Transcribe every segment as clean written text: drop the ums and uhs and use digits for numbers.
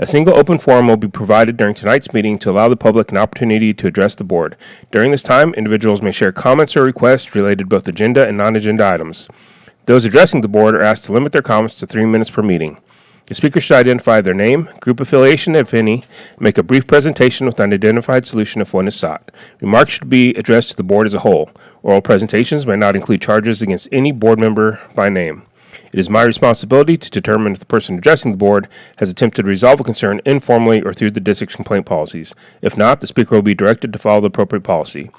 A single open forum will be provided during tonight's meeting to allow the public an opportunity to address the board. During this time, individuals may share comments or requests related to both agenda and non-agenda items. Those addressing the board are asked to limit their comments to 3 minutes per meeting. The speaker should identify their name, group affiliation, if any, and make a brief presentation with an identified solution if one is sought. Remarks should be addressed to the board as a whole. Oral presentations may not include charges against any board member by name. It is my responsibility to determine if the person addressing the board has attempted to resolve a concern informally or through the district's complaint policies. If not, the speaker will be directed to follow the appropriate policy.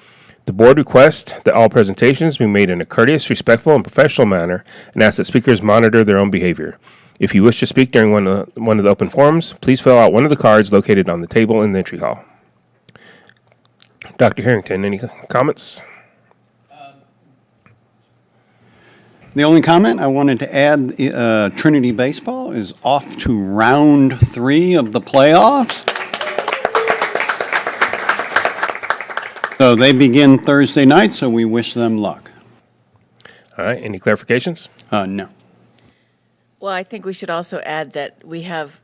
The board requests that all presentations be made in a courteous, respectful, and professional manner and asks that speakers monitor their own behavior. If you wish to speak during one of the open forums, please fill out one of the cards located on the table in the entry hall. Dr. Harrington, any comments? The only comment I wanted to add, Trinity Baseball is off to round 3 of the playoffs. So they begin Thursday night, so we wish them luck. All right, any clarifications? No. Well, I think we should also add that we have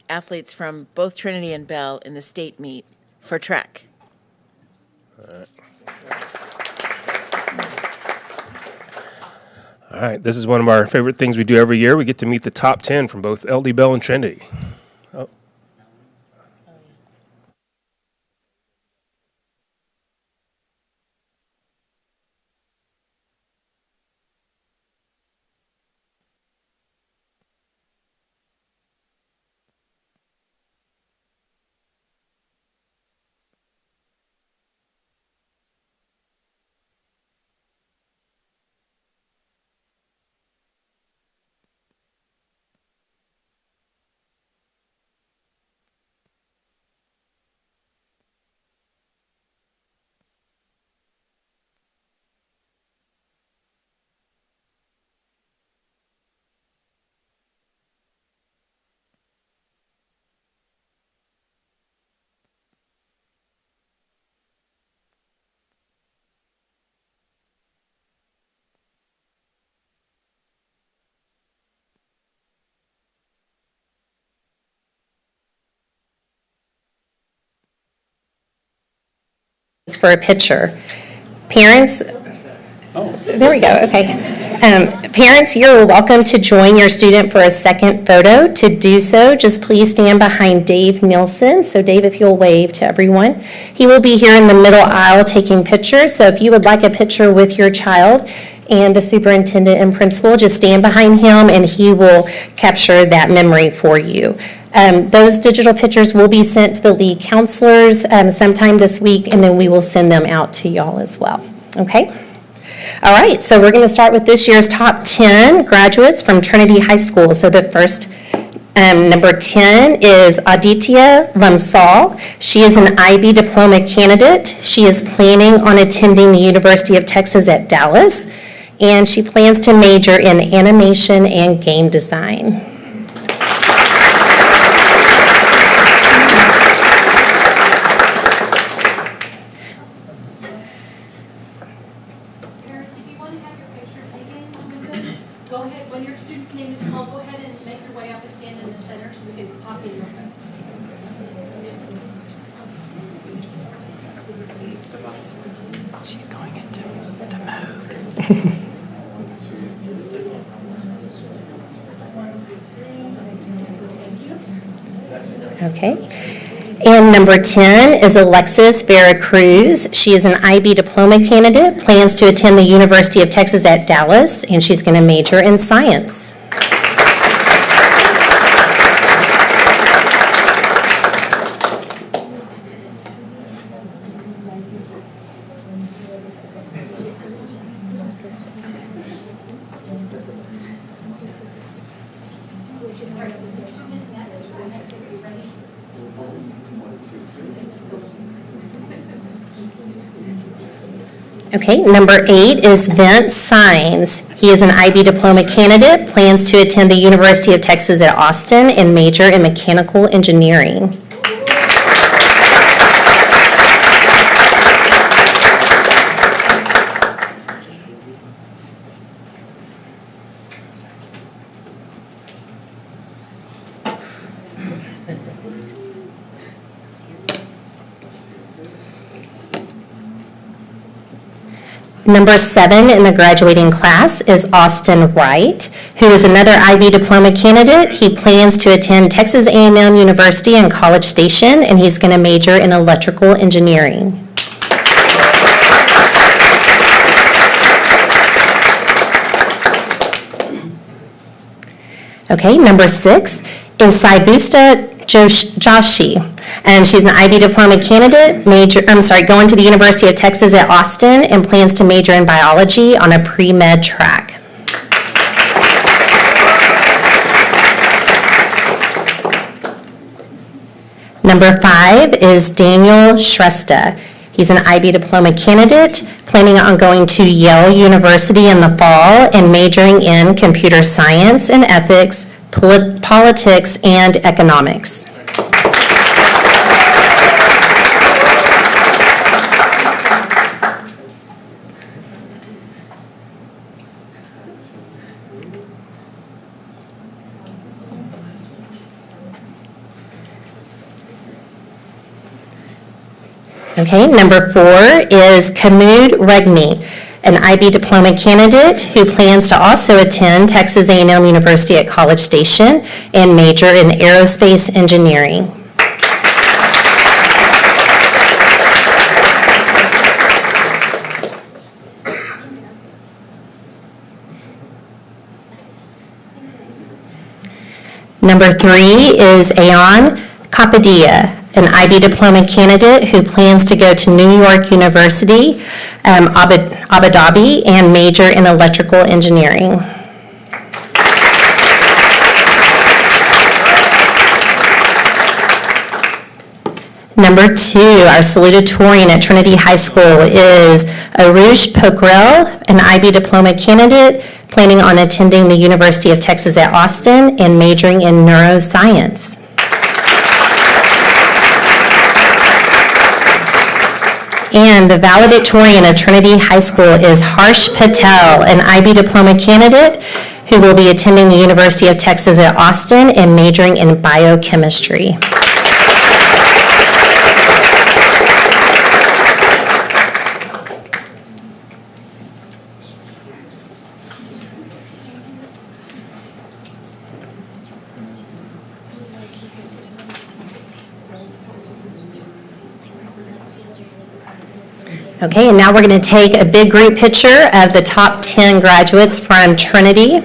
athletes from both Trinity and Bell in the state meet for track. All right, this is one of our favorite things we do every year. We get to meet the top 10 from both LD Bell and Trinity. Oh. For a picture. Parents, there we go, okay. Parents, you're welcome to join your student for a second photo. To do so, just please stand behind Dave Nielsen. So Dave, if you'll wave to everyone. He will be here in the middle aisle taking pictures. So if you would like a picture with your child and the superintendent and principal, just stand behind him and he will capture that memory for you. Those digital pictures will be sent to the league counselors sometime this week, and then we will send them out to y'all as well. Okay? All right, so we're going to start with this year's top 10 graduates from Trinity High School. So the first, number 10 is Aditya Vamsal. She is an IB diploma candidate. She is planning on attending the University of Texas at Dallas, and she plans to major in animation and game design. She's going into the mode. Okay. And number 10 is Alexis Vera Cruz. She is an IB diploma candidate, plans to attend the University of Texas at Dallas, and she's going to major in science. Okay, number 8 is Vince Sines. He is an IB diploma candidate, plans to attend the University of Texas at Austin and major in mechanical engineering. Number 7 in the graduating class is Austin Wright, who is another IB diploma candidate. He plans to attend Texas A&M University in College Station, and he's going to major in electrical engineering. Okay, number 6 is Saibusta Joshi. She's an IB diploma candidate, going to the University of Texas at Austin, and plans to major in biology on a pre-med track. Number 5 is Daniel Shrestha. He's an IB diploma candidate, planning on going to Yale University in the fall and majoring in computer science and ethics, politics, and economics. Okay, number 4 is Kamud Regmi, an IB diploma candidate who plans to also attend Texas A&M University at College Station and major in aerospace engineering. Number 3 is Ayan Kapadia, an IB diploma candidate who plans to go to New York University, Abu Dhabi, and major in electrical engineering. Number 2, our salutatorian at Trinity High School is Arush Pokhrel, an IB diploma candidate planning on attending the University of Texas at Austin and majoring in neuroscience. And the valedictorian of Trinity High School is Harsh Patel, an IB diploma candidate who will be attending the University of Texas at Austin and majoring in biochemistry. Okay, and now we're going to take a big group picture of the top 10 graduates from Trinity.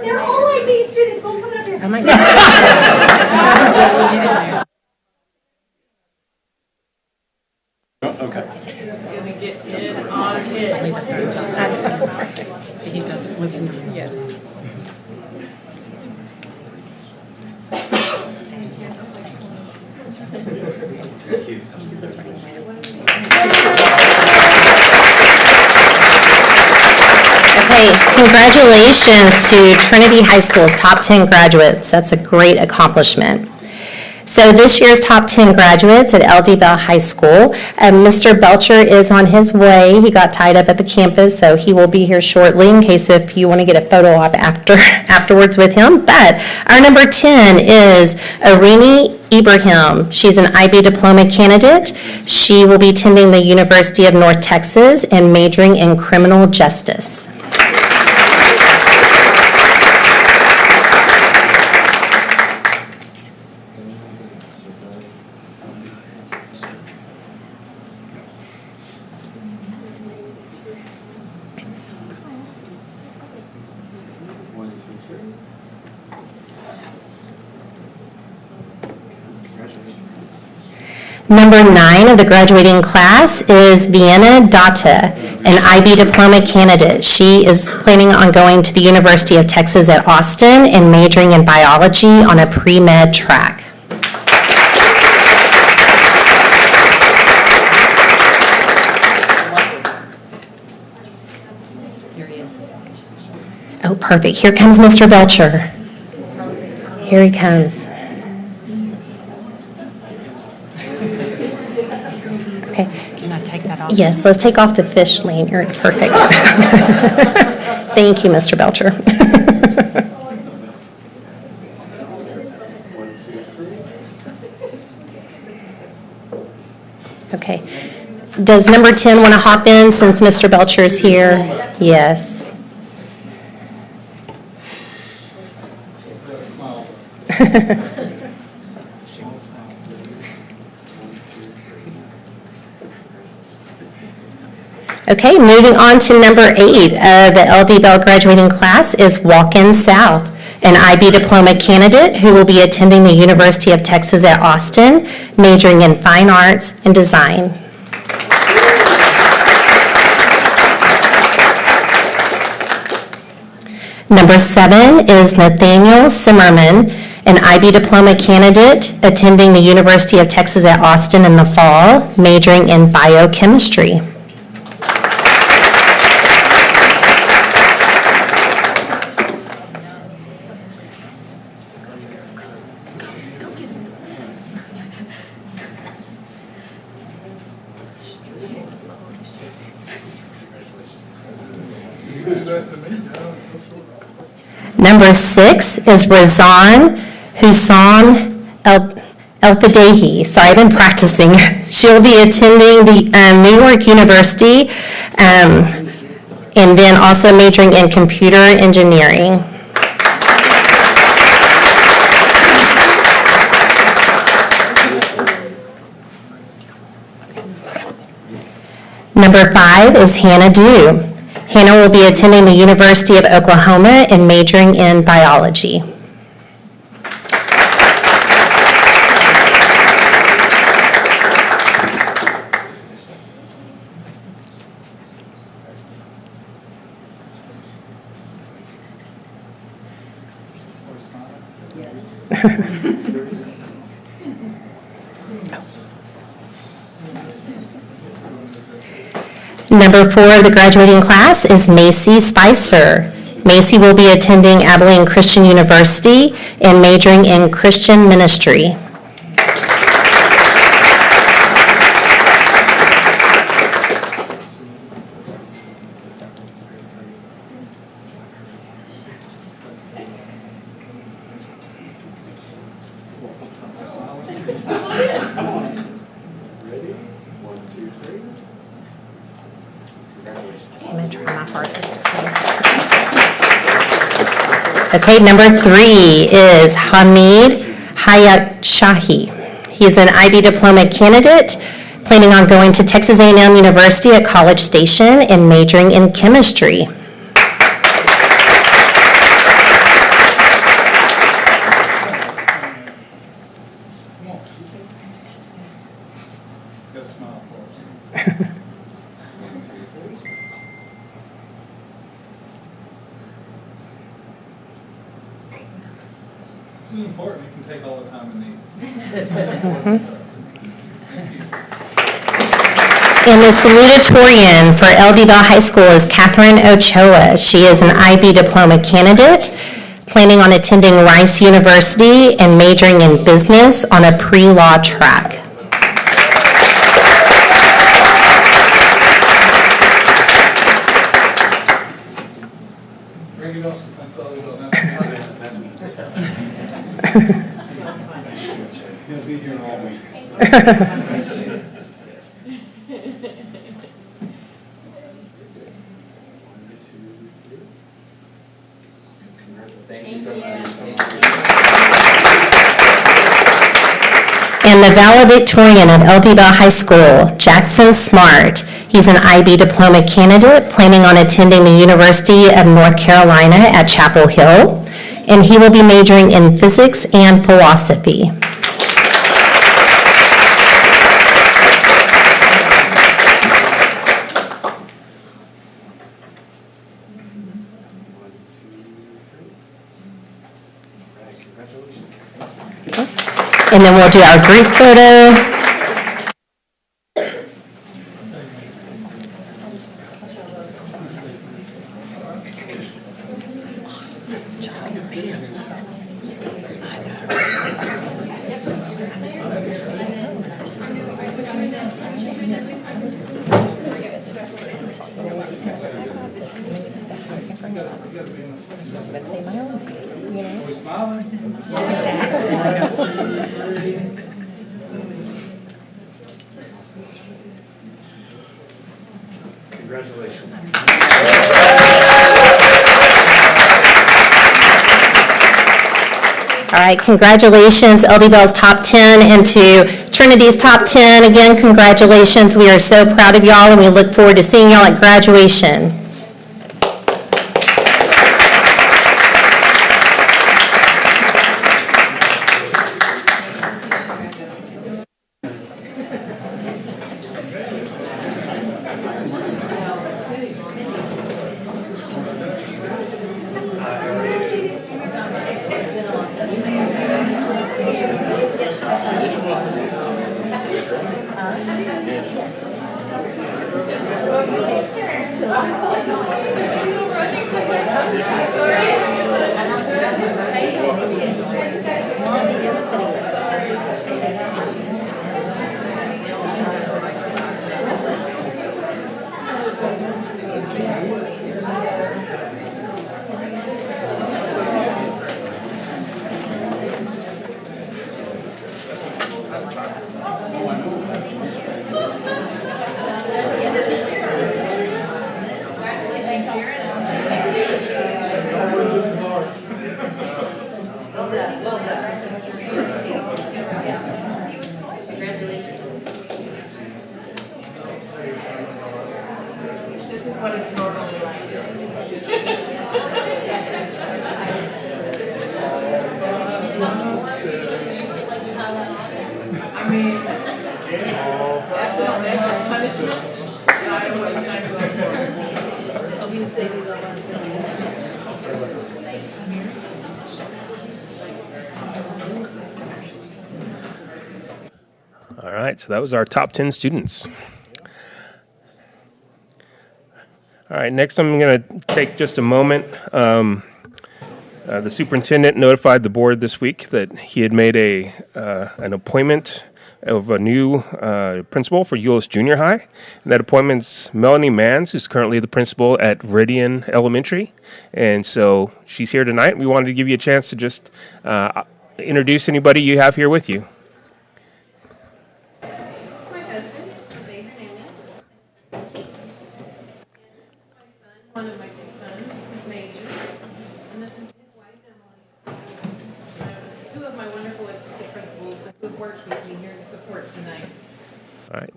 They're all IB students, don't come up here. Oh my God. Okay. He doesn't listen to me yet. Okay, congratulations to Trinity High School's top 10 graduates. That's a great accomplishment. So this year's top 10 graduates at LD Bell High School, Mr. Belcher is on his way. He got tied up at the campus, so he will be here shortly in case if you want to get a photo op afterwards with him. But our number 10 is Arini Ibrahim. She's an IB diploma candidate. She will be attending the University of North Texas and majoring in criminal justice. Number 9 of the graduating class is Vienna Data, an IB diploma candidate. She is planning on going to the University of Texas at Austin and majoring in biology on a pre-med track. Here he is. Oh, perfect. Here comes Mr. Belcher. Here he comes. Okay. Can I take that off? Yes, let's take off the fish lanyard. Perfect. Thank you, Mr. Belcher. Okay. Does number 10 want to hop in since Mr. Belcher is here? Yes. Okay, moving on to number 8, the LD Bell graduating class is Walk-In South, an IB diploma candidate who will be attending the University of Texas at Austin, majoring in fine arts and design. Number 7 is Nathaniel Simmerman, an IB diploma candidate attending the University of Texas at Austin in the fall, majoring in biochemistry. Number 6 is Razan Hussan El-Fadehi. Sorry, I've been practicing. She'll be attending the New York University and then also majoring in computer engineering. Number 5 is Hannah Dew. Hannah will be attending the University of Oklahoma and majoring in biology. Number 4 of the graduating class is Macy Spicer. Macy will be attending Abilene Christian University and majoring in Christian ministry. I'm going to try my hardest. Okay, number 3 is Hamid Hayat Shahi. He is an IB diploma candidate planning on going to Texas A&M University at College Station and majoring in chemistry. This is important. You can take all the time it needs. And the salutatorian for LD Bell High School is Catherine Ochoa. She is an IB diploma candidate planning on attending Rice University and majoring in business on a pre-law track. Bring it up. That's all we don't He'll be here all week. And the valedictorian of LD Bell High School, Jackson Smart. He's an IB diploma candidate planning on attending the University of North Carolina at Chapel Hill, and he will be majoring in physics and philosophy. And then we'll do our group photo. All right, congratulations, LD Bell's top 10 and to Trinity's top 10. Again, congratulations. We are so proud of y'all, and we look forward to seeing y'all at graduation. All right, so that was our top 10 students. All right, next I'm going to take just a moment. The superintendent notified the board this week that he had made an appointment of a new principal for Euless Junior High. And that appointment's Melanie Mans, who's currently the principal at Viridian Elementary. And so she's here tonight. We wanted to give you a chance to just introduce anybody you have here with you. My husband, Jose Hernandez. One of my two sons, this is Major, and this is his wife, Emily. Two of my wonderful assistant principals who have worked with me here to support tonight. All right,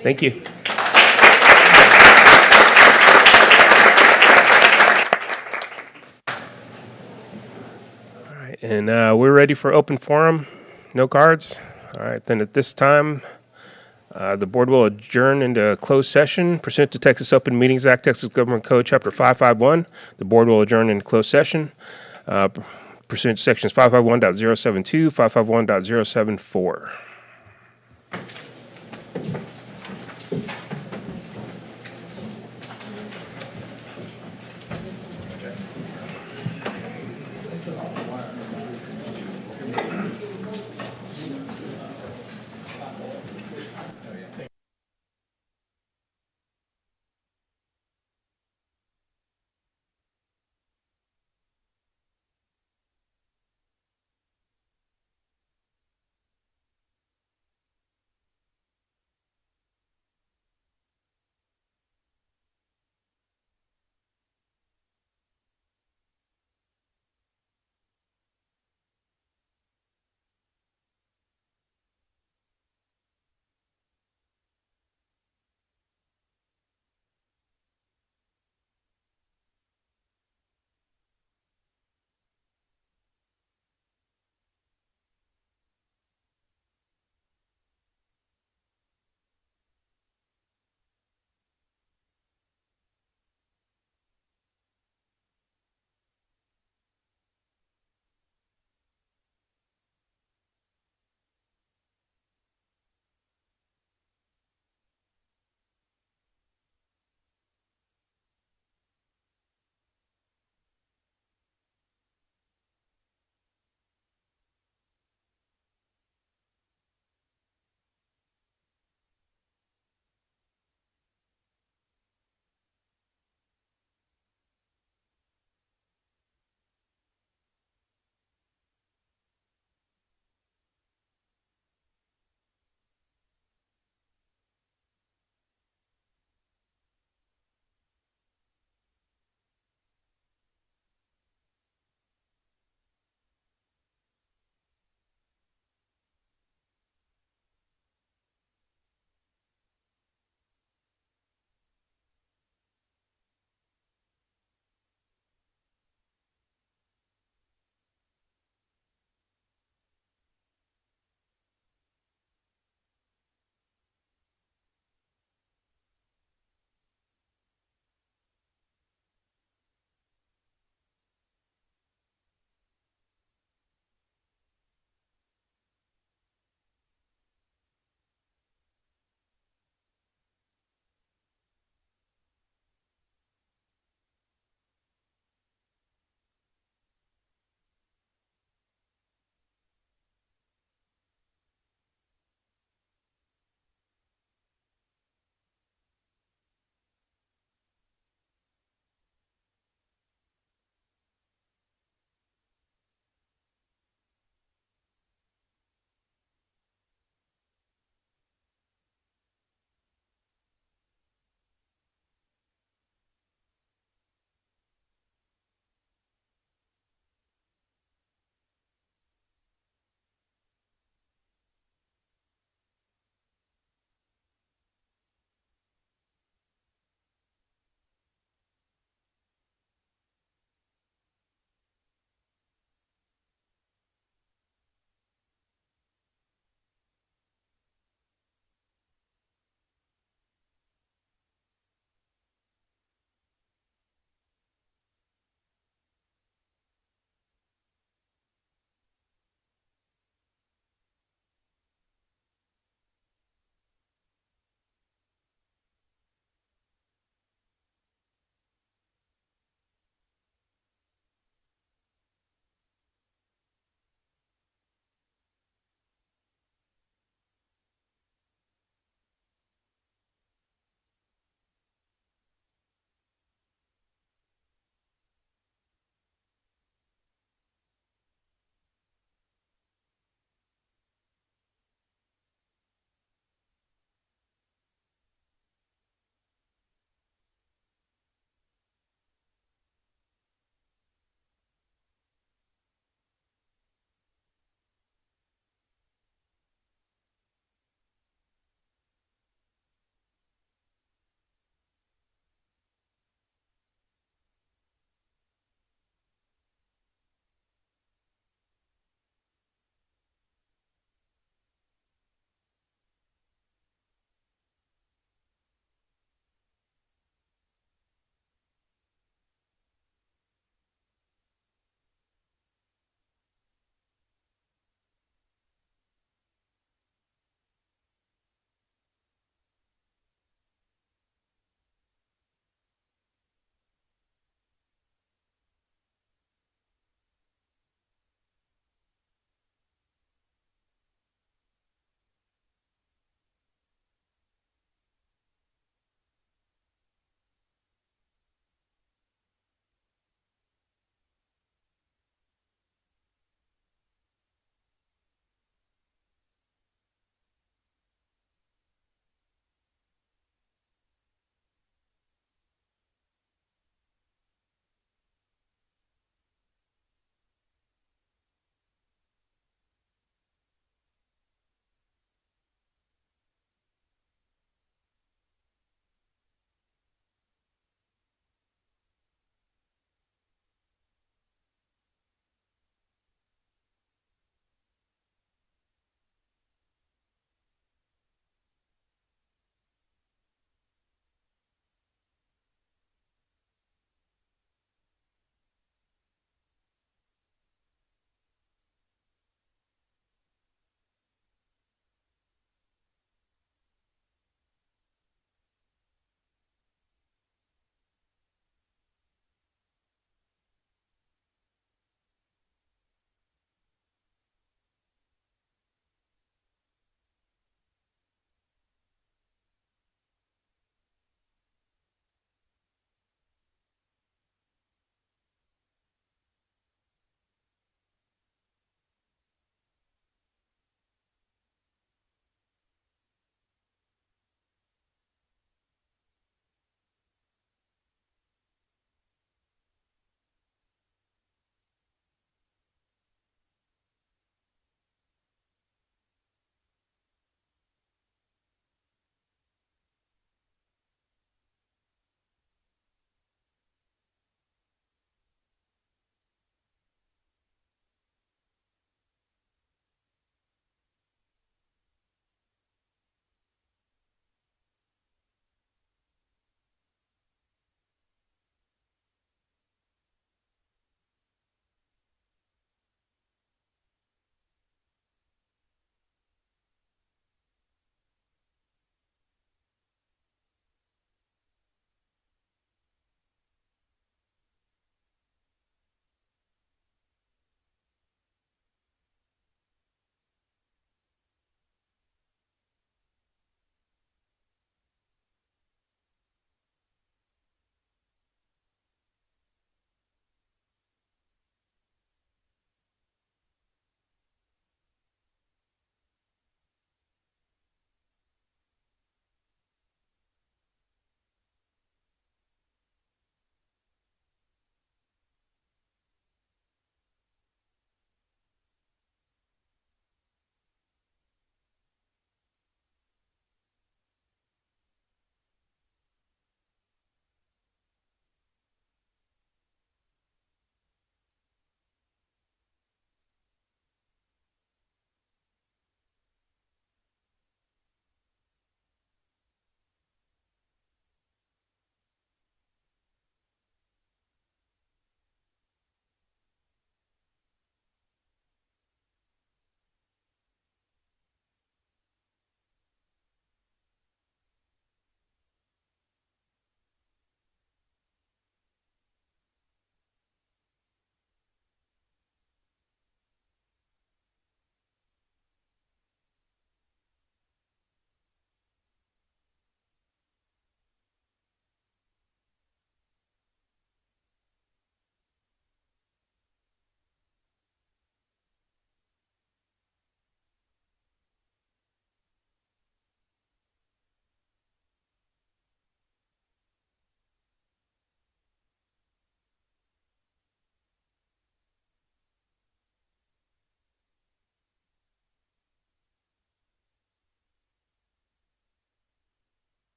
thank you. All right, and we're ready for open forum. No cards? All right, then at this time, the board will adjourn into closed session pursuant to Texas Open Meetings Act, Texas Government Code, Chapter 551. The board will adjourn into closed session pursuant to Sections 551.072, 551.074.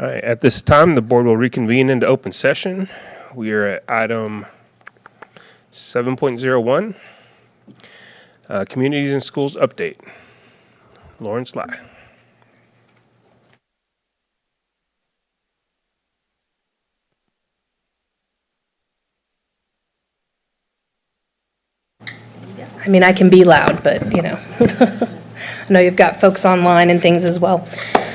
All right, at this time, the board will reconvene into open session. We are at item 7.01, Communities and Schools Update. Lauren Sly. I mean, I can be loud, but, I know you've got folks online and things as well.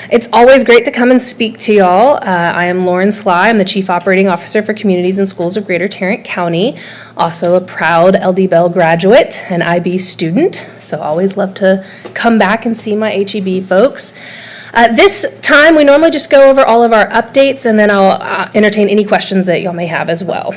It's always great to come and speak to y'all. I am Lauren Sly. I'm the Chief Operating Officer for Communities and Schools of Greater Tarrant County, also a proud LD Bell graduate and IB student, so always love to come back and see my HEB folks. This time, we normally just go over all of our updates, and then I'll entertain any questions that y'all may have as well.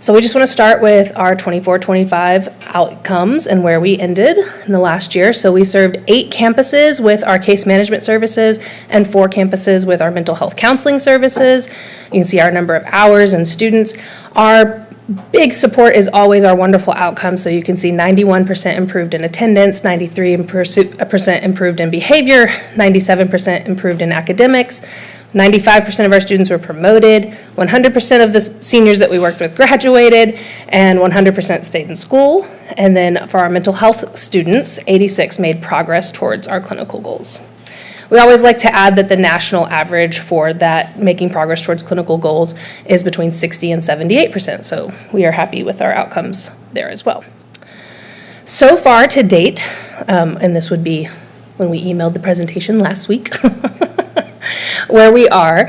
So we just want to start with our 24-25 outcomes and where we ended in the last year. So we served 8 campuses with our case management services and 4 campuses with our mental health counseling services. You can see our number of hours and students. Our big support is always our wonderful outcomes. So you can see 91% improved in attendance, 93% improved in behavior, 97% improved in academics. 95% of our students were promoted, 100% of the seniors that we worked with graduated, and 100% stayed in school. And then for our mental health students, 86 made progress towards our clinical goals. We always like to add that the national average for that making progress towards clinical goals is between 60 and 78%, so we are happy with our outcomes there as well. So far to date, and this would be when we emailed the presentation last week, where we are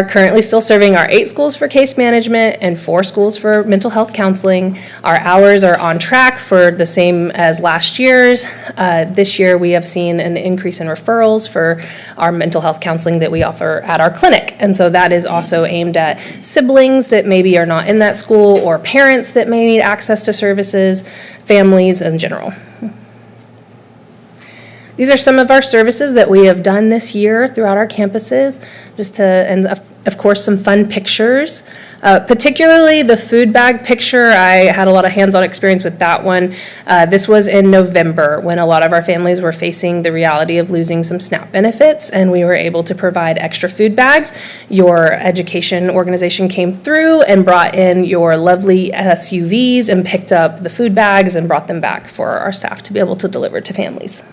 currently still serving our 8 schools for case management and 4 schools for mental health counseling. Our hours are on track for the same as last year's. This year we have seen an increase in referrals for our mental health counseling that we offer at our clinic. And so that is also aimed at siblings that maybe are not in that school or parents that may need access to services, families in general. These are some of our services that we have done this year throughout our campuses, and of course some fun pictures. Particularly the food bag picture, I had a lot of hands-on experience with that one. This was in November when a lot of our families were facing the reality of losing some SNAP benefits, and we were able to provide extra food bags. Your education organization came through and brought in your lovely SUVs and picked up the food bags and brought them back for our staff to be able to deliver to families.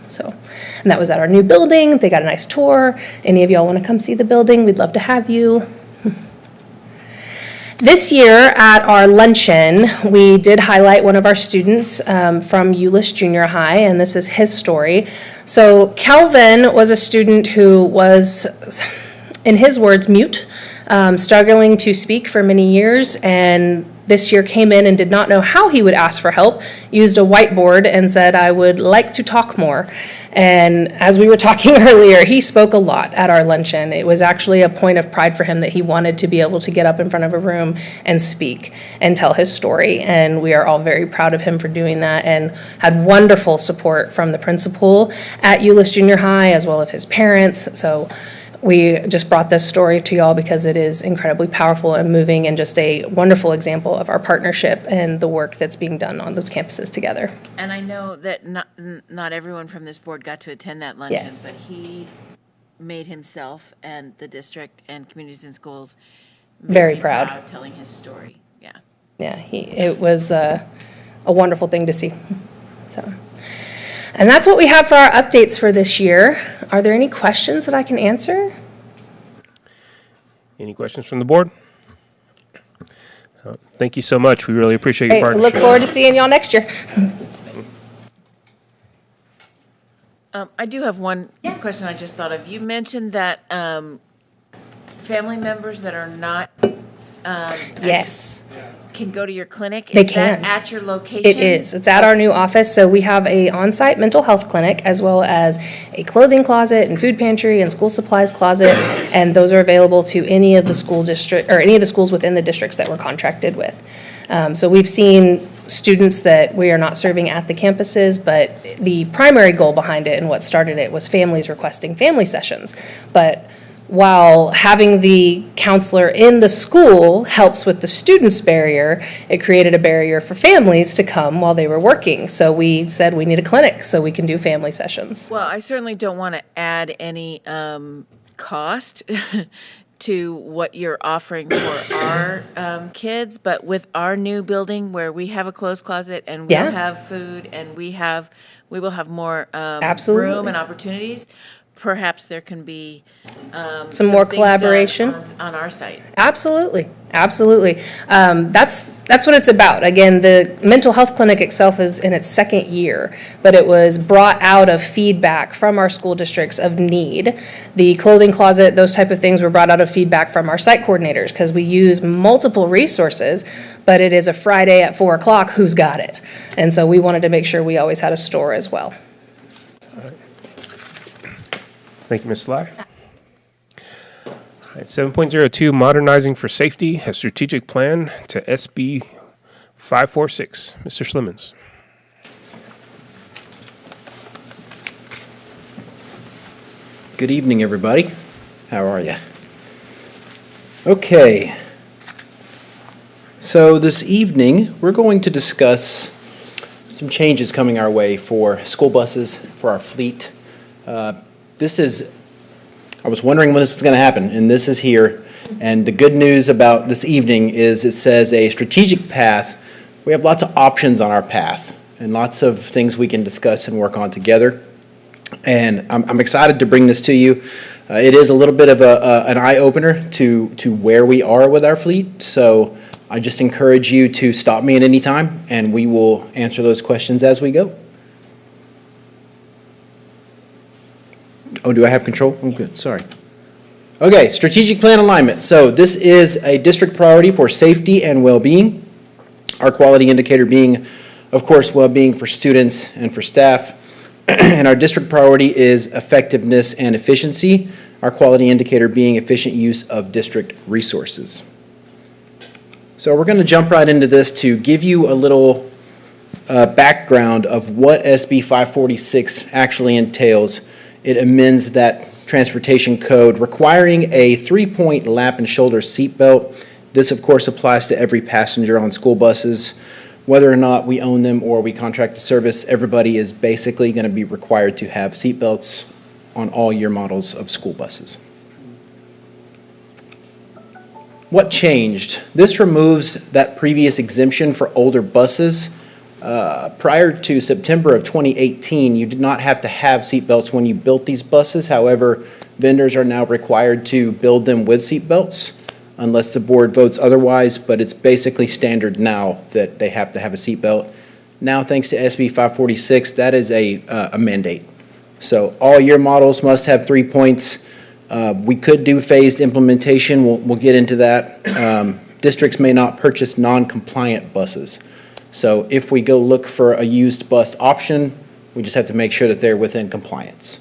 And that was at our new building. They got a nice tour. Any of y'all want to come see the building? We'd love to have you. This year at our luncheon, we did highlight one of our students from Hurst-Euless Junior High, and this is his story. So Kelvin was a student who was, in his words, mute, struggling to speak for many years, and this year came in and did not know how he would ask for help, used a whiteboard and said, "I would like to talk more." And as we were talking earlier, he spoke a lot at our luncheon. It was actually a point of pride for him that he wanted to be able to get up in front of a room and speak and tell his story. And we are all very proud of him for doing that, and had wonderful support from the principal at Hurst-Euless Junior High as well as his parents. So we just brought this story to y'all because it is incredibly powerful and moving, and just a wonderful example of our partnership and the work that's being done on those campuses together. And I know that not everyone from this board got to attend that luncheon, Yes. but he made himself and the district and communities and schools Very proud. telling his story. Yeah. Yeah, it was a wonderful thing to see. So, and that's what we have for our updates for this year. Are there any questions that I can answer? Any questions from the board? Thank you so much. We really appreciate your Great. partnership. Look forward to seeing y'all next year. I do have one question I just thought of. You mentioned that family members that are not Yes. can go to your clinic. They Is that can. at your location? It is. It's at our new office. So we have a on-site mental health clinic, as well as a clothing closet and food pantry and school supplies closet, and those are available to any of the school district, or any of the schools within the districts that we're contracted with. So we've seen students that we are not serving at the campuses, but the primary goal behind it and what started it was families requesting family sessions. But while having the counselor in the school helps with the students' barrier, it created a barrier for families to come while they were working. So we said we need a clinic so we can do family sessions. Well, I certainly don't want to add any cost to what you're offering for our kids, but with our new building where we have a clothes closet and Yeah. we'll have food and we will have more Absolutely. room and opportunities, perhaps there can be Some more things done collaboration. on our site. Absolutely, absolutely. That's what it's about. Again, the mental health clinic itself is in its second year, but it was brought out of feedback from our school districts of need. The clothing closet, those type of things were brought out of feedback from our site coordinators because we use multiple resources, but it is a Friday at 4 o'clock, who's got it? And so we wanted to make sure we always had a store as well. Thank you, Ms. Sly. All right, 7.02, Modernizing for Safety, a strategic plan to SB 546. Mr. Schlimmons. Good evening, everybody. How are you? Okay. So this evening, we're going to discuss some changes coming our way for school buses, for our fleet. I was wondering when this was going to happen, and this is here. And the good news about this evening is it says a strategic path. We have lots of options on our path and lots of things we can discuss and work on together. And I'm excited to bring this to you. It is a little bit of an eye-opener to where we are with our fleet. So I just encourage you to stop me at any time, and we will answer those questions as we go. Oh, do I have control? I'm good, sorry. Okay, strategic plan alignment. So this is a district priority for safety and well-being. Our quality indicator being, of course, well-being for students and for staff. And our district priority is effectiveness and efficiency. Our quality indicator being efficient use of district resources. So we're going to jump right into this to give you a little background of what SB 546 actually entails. It amends that transportation code requiring a 3-point lap and shoulder seatbelt. This, of course, applies to every passenger on school buses. Whether or not we own them or we contract the service, everybody is basically going to be required to have seatbelts on all year models of school buses. What changed? This removes that previous exemption for older buses. Prior to September of 2018, you did not have to have seatbelts when you built these buses. However, vendors are now required to build them with seatbelts unless the board votes otherwise, but it's basically standard now that they have to have a seatbelt. Now, thanks to SB 546, that is a mandate. So all year models must have 3 points. We could do phased implementation. We'll get into that. Districts may not purchase non-compliant buses. So if we go look for a used bus option, we just have to make sure that they're within compliance.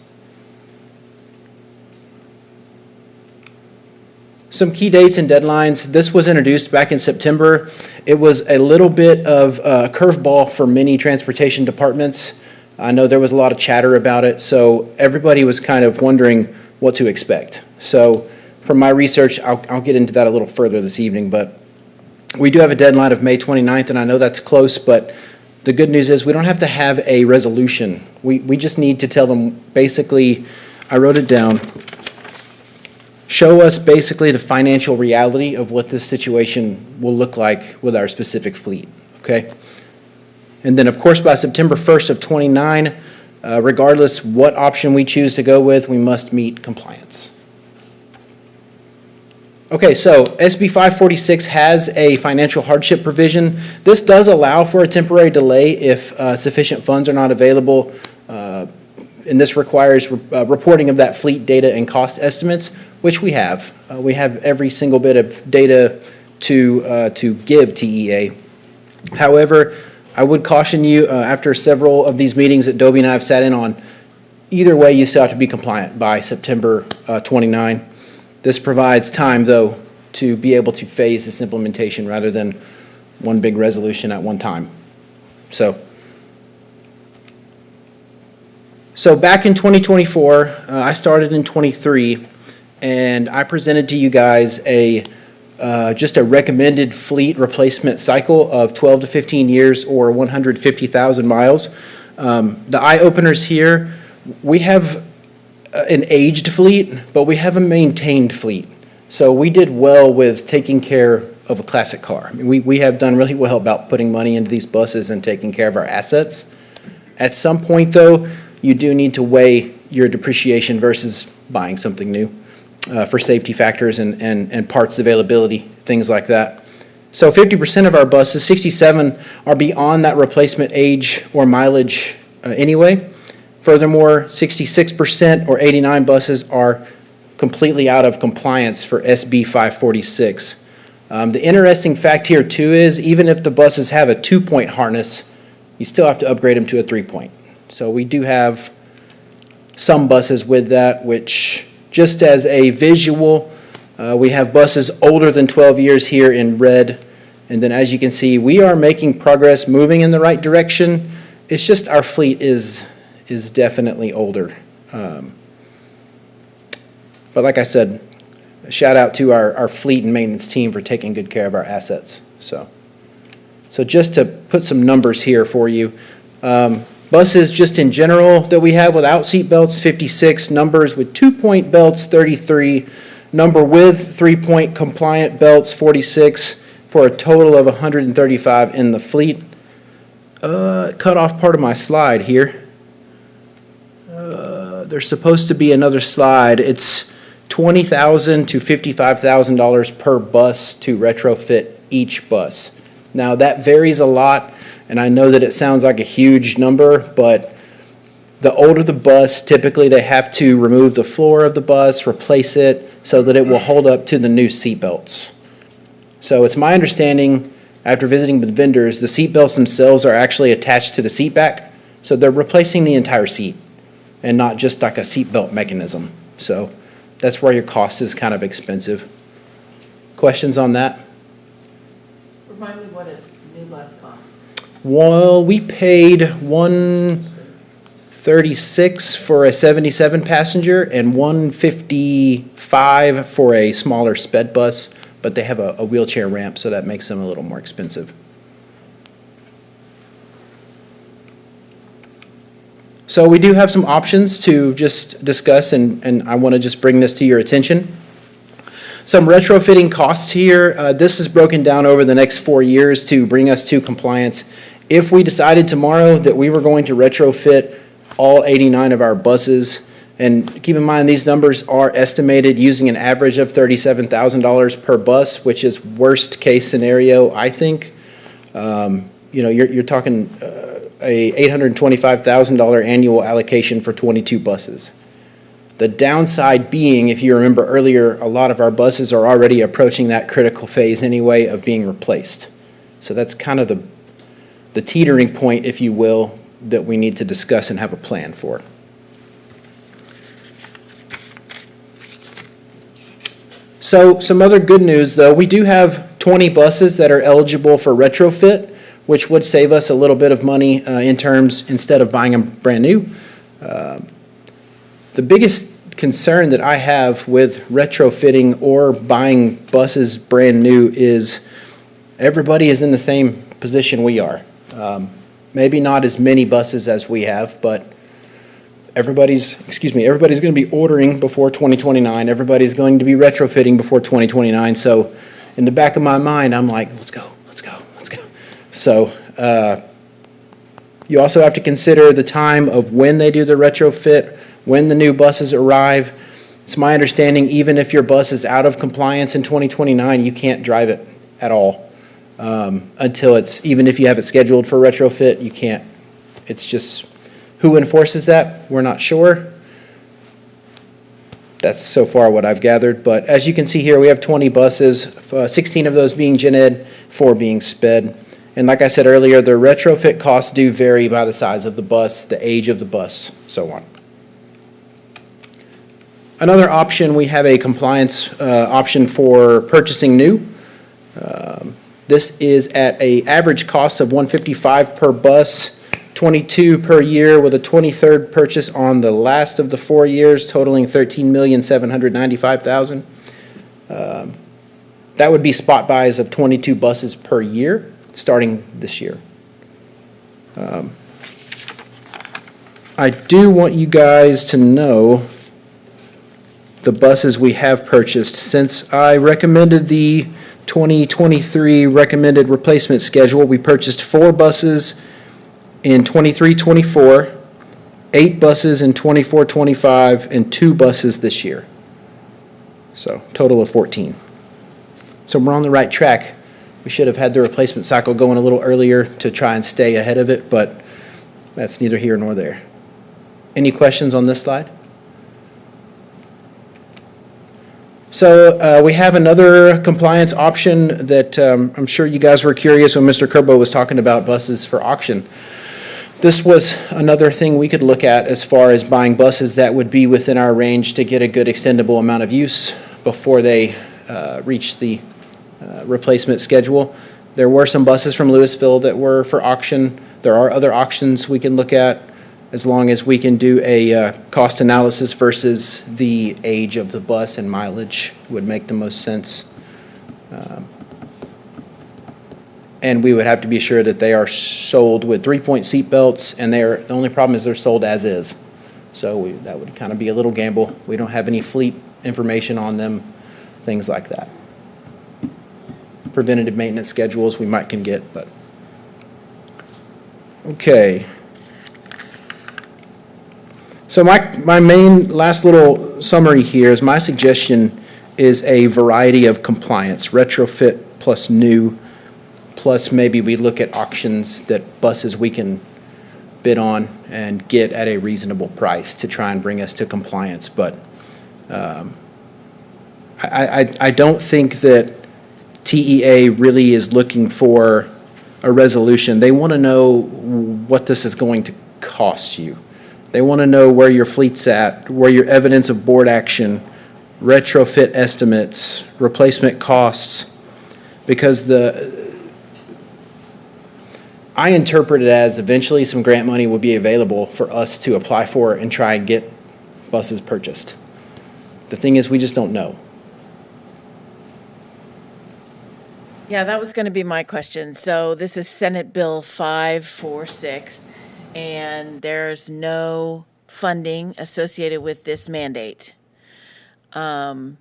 Some key dates and deadlines. This was introduced back in September. It was a little bit of a curveball for many transportation departments. I know there was a lot of chatter about it, so everybody was kind of wondering what to expect. So from my research, I'll get into that a little further this evening, but we do have a deadline of May 29th, and I know that's close, but the good news is we don't have to have a resolution. We just need to tell them basically, I wrote it down, show us basically the financial reality of what this situation will look like with our specific fleet, okay? And then, of course, by September 1st of 29, regardless what option we choose to go with, we must meet compliance. Okay, so SB 546 has a financial hardship provision. This does allow for a temporary delay if sufficient funds are not available, and this requires reporting of that fleet data and cost estimates, which we have. We have every single bit of data to give TEA. However, I would caution you, after several of these meetings that Dobie and I have sat in on, either way you still have to be compliant by September 29. This provides time, though, to be able to phase this implementation rather than one big resolution at one time. So back in 2024, I started in 23, and I presented to you guys just a recommended fleet replacement cycle of 12 to 15 years or 150,000 miles. The eye openers here, we have an aged fleet, but we have a maintained fleet. So we did well with taking care of a classic car. I mean, we have done really well about putting money into these buses and taking care of our assets. At some point, though, you do need to weigh your depreciation versus buying something new for safety factors and parts availability, things like that. So 50% of our buses, 67, are beyond that replacement age or mileage anyway. Furthermore, 66% or 89 buses are completely out of compliance for SB 546. The interesting fact here too is even if the buses have a 2-point harness, you still have to upgrade them to a 3-point. So we do have some buses with that, which just as a visual, we have buses older than 12 years here in red. And then as you can see, we are making progress, moving in the right direction. It's just our fleet is definitely older. But like I said, a shout out to our fleet and maintenance team for taking good care of our assets. So just to put some numbers here for you. Buses just in general that we have without seat belts, 56. Numbers with 2-point belts, 33. Number with 3-point compliant belts, 46. For a total of 135 in the fleet. Cut off part of my slide here. There's supposed to be another slide. It's $20,000 to $55,000 per bus to retrofit each bus. Now that varies a lot, and I know that it sounds like a huge number, but the older the bus, typically they have to remove the floor of the bus, replace it so that it will hold up to the new seat belts. So it's my understanding, after visiting with vendors, the seat belts themselves are actually attached to the seat back, so they're replacing the entire seat and not just like a seat belt mechanism. So that's where your cost is kind of expensive. Questions on that? Remind me what a new bus costs. Well, we paid $136 for a 77 passenger and $155 for a smaller sped bus, but they have a wheelchair ramp, so that makes them a little more expensive. So we do have some options to just discuss, and I want to just bring this to your attention. Some retrofitting costs here. This is broken down over the next 4 years to bring us to compliance. If we decided tomorrow that we were going to retrofit all 89 of our buses, and keep in mind these numbers are estimated using an average of $37,000 per bus, which is worst case scenario, I think. You're talking a $825,000 annual allocation for 22 buses. The downside being, if you remember earlier, a lot of our buses are already approaching that critical phase anyway of being replaced. So that's kind of the teetering point, if you will, that we need to discuss and have a plan for. So some other good news, though. We do have 20 buses that are eligible for retrofit, which would save us a little bit of money in terms, instead of buying them brand new. The biggest concern that I have with retrofitting or buying buses brand new is everybody is in the same position we are. Maybe not as many buses as we have, but everybody's going to be ordering before 2029. Everybody's going to be retrofitting before 2029. So in the back of my mind, I'm like, let's go. So you also have to consider the time of when they do the retrofit, when the new buses arrive. It's my understanding, even if your bus is out of compliance in 2029, you can't drive it at all until even if you have it scheduled for retrofit, you can't. It's just, who enforces that? We're not sure. That's so far what I've gathered. But as you can see here, we have 20 buses, 16 of those being gen ed, 4 being sped. And like I said earlier, the retrofit costs do vary by the size of the bus, the age of the bus, so on. Another option, we have a compliance option for purchasing new. This is at an average cost of $155 per bus, $22 per year, with a 23rd purchase on the last of the 4 years, totaling $13,795,000. That would be spot buys of 22 buses per year, starting this year. I do want you guys to know the buses we have purchased. Since I recommended the 2023 recommended replacement schedule, we purchased 4 buses in 23-24, 8 buses in 24-25, and 2 buses this year. So, total of 14. So we're on the right track. We should have had the replacement cycle going a little earlier to try and stay ahead of it, but that's neither here nor there. Any questions on this slide? So we have another compliance option that I'm sure you guys were curious when Mr. Kerbo was talking about buses for auction. This was another thing we could look at as far as buying buses that would be within our range to get a good extendable amount of use before they reach the replacement schedule. There were some buses from Louisville that were for auction. There are other auctions we can look at as long as we can do a cost analysis versus the age of the bus and mileage would make the most sense. And we would have to be sure that they are sold with 3-point seat belts, and the only problem is they're sold as is. So that would kind of be a little gamble. We don't have any fleet information on them, things like that. Preventative maintenance schedules we might can get, but. Okay. So my main last little summary here is my suggestion is a variety of compliance, retrofit plus new, plus maybe we look at auctions that buses we can bid on and get at a reasonable price to try and bring us to compliance. But I don't think that TEA really is looking for a resolution. They want to know what this is going to cost you. They want to know where your fleet's at, where your evidence of board action, retrofit estimates, replacement costs, because I interpret it as eventually some grant money will be available for us to apply for and try and get buses purchased. The thing is, we just don't know. Yeah, that was going to be my question. So this is Senate Bill 546, and there's no funding associated with this mandate. And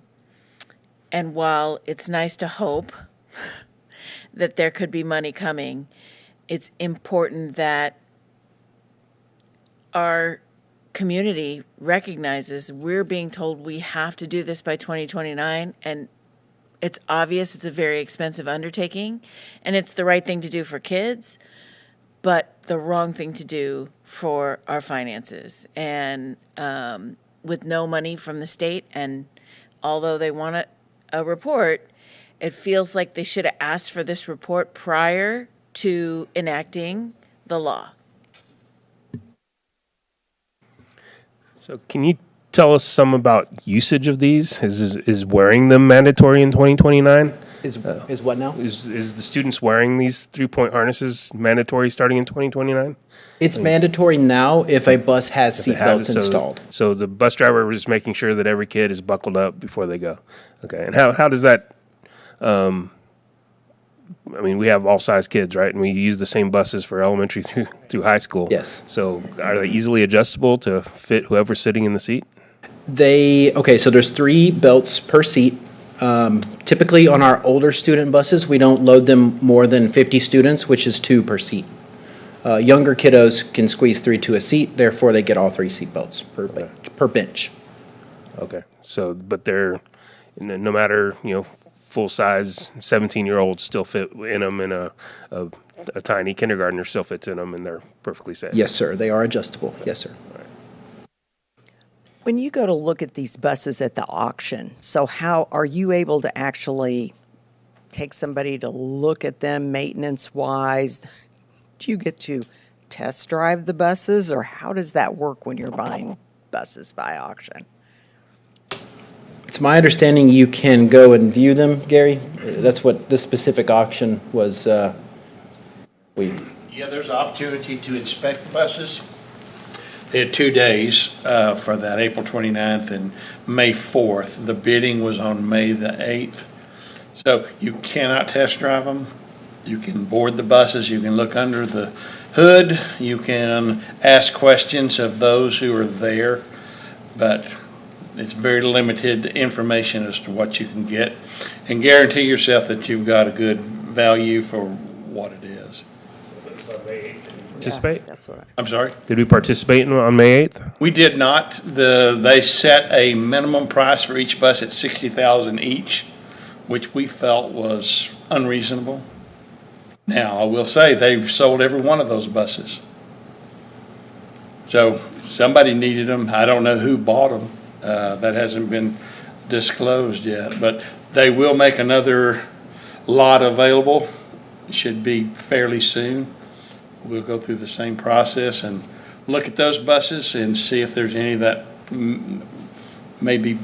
while it's nice to hope that there could be money coming, it's important that our community recognizes we're being told we have to do this by 2029, and it's obvious it's a very expensive undertaking, and it's the right thing to do for kids, but the wrong thing to do for our finances. And with no money from the state, and although they want a report, it feels like they should have asked for this report prior to enacting the law. So can you tell us some about usage of these? Is wearing them mandatory in 2029? Is what now? Is the students wearing these 3-point harnesses mandatory starting in 2029? It's mandatory now if a bus has seat belts installed. So the bus driver is making sure that every kid is buckled up before they go. Okay, and how does that? I mean, we have all size kids, right? And we use the same buses for elementary through high school. Yes. So are they easily adjustable to fit whoever's sitting in the seat? So there's 3 belts per seat. Typically on our older student buses, we don't load them more than 50 students, which is 2 per seat. Younger kiddos can squeeze 3 to a seat, therefore they get all 3 seat belts per bench. Okay. So, but they're, no matter, full size 17-year-olds still fit in them, and a tiny kindergartner still fits in them, and they're perfectly safe. Yes, sir. They are adjustable. Yes, sir. When you go to look at these buses at the auction, so how are you able to actually take somebody to look at them maintenance-wise? Do you get to test drive the buses, or how does that work when you're buying buses by auction? It's my understanding you can go and view them, Gary. That's what this specific auction was. Yeah, there's an opportunity to inspect buses. They had 2 days for that, April 29th and May 4th. The bidding was on May the 8th. So you cannot test drive them. You can board the buses. You can look under the hood. You can ask questions of those who are there. But It's very limited information as to what you can get, and guarantee yourself that you've got a good value for what it is. Participate? That's what I'm sorry? Did we participate on May 8th? We did not. They set a minimum price for each bus at $60,000 each, which we felt was unreasonable. Now, I will say, they've sold every one of those buses. So somebody needed them. I don't know who bought them. That hasn't been disclosed yet, but they will make another lot available. It should be fairly soon. We'll go through the same process and look at those buses and see if there's any that maybe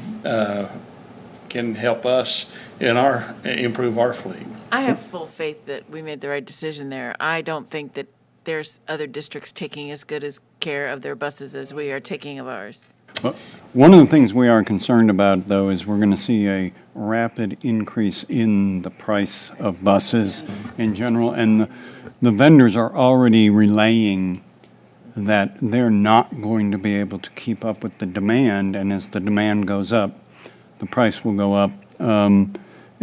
can help us improve our fleet. I have full faith that we made the right decision there. I don't think that there's other districts taking as good as care of their buses as we are taking of ours. Well, one of the things we are concerned about, though, is we're going to see a rapid increase in the price of buses in general, and the vendors are already relaying that they're not going to be able to keep up with the demand, and as the demand goes up, the price will go up.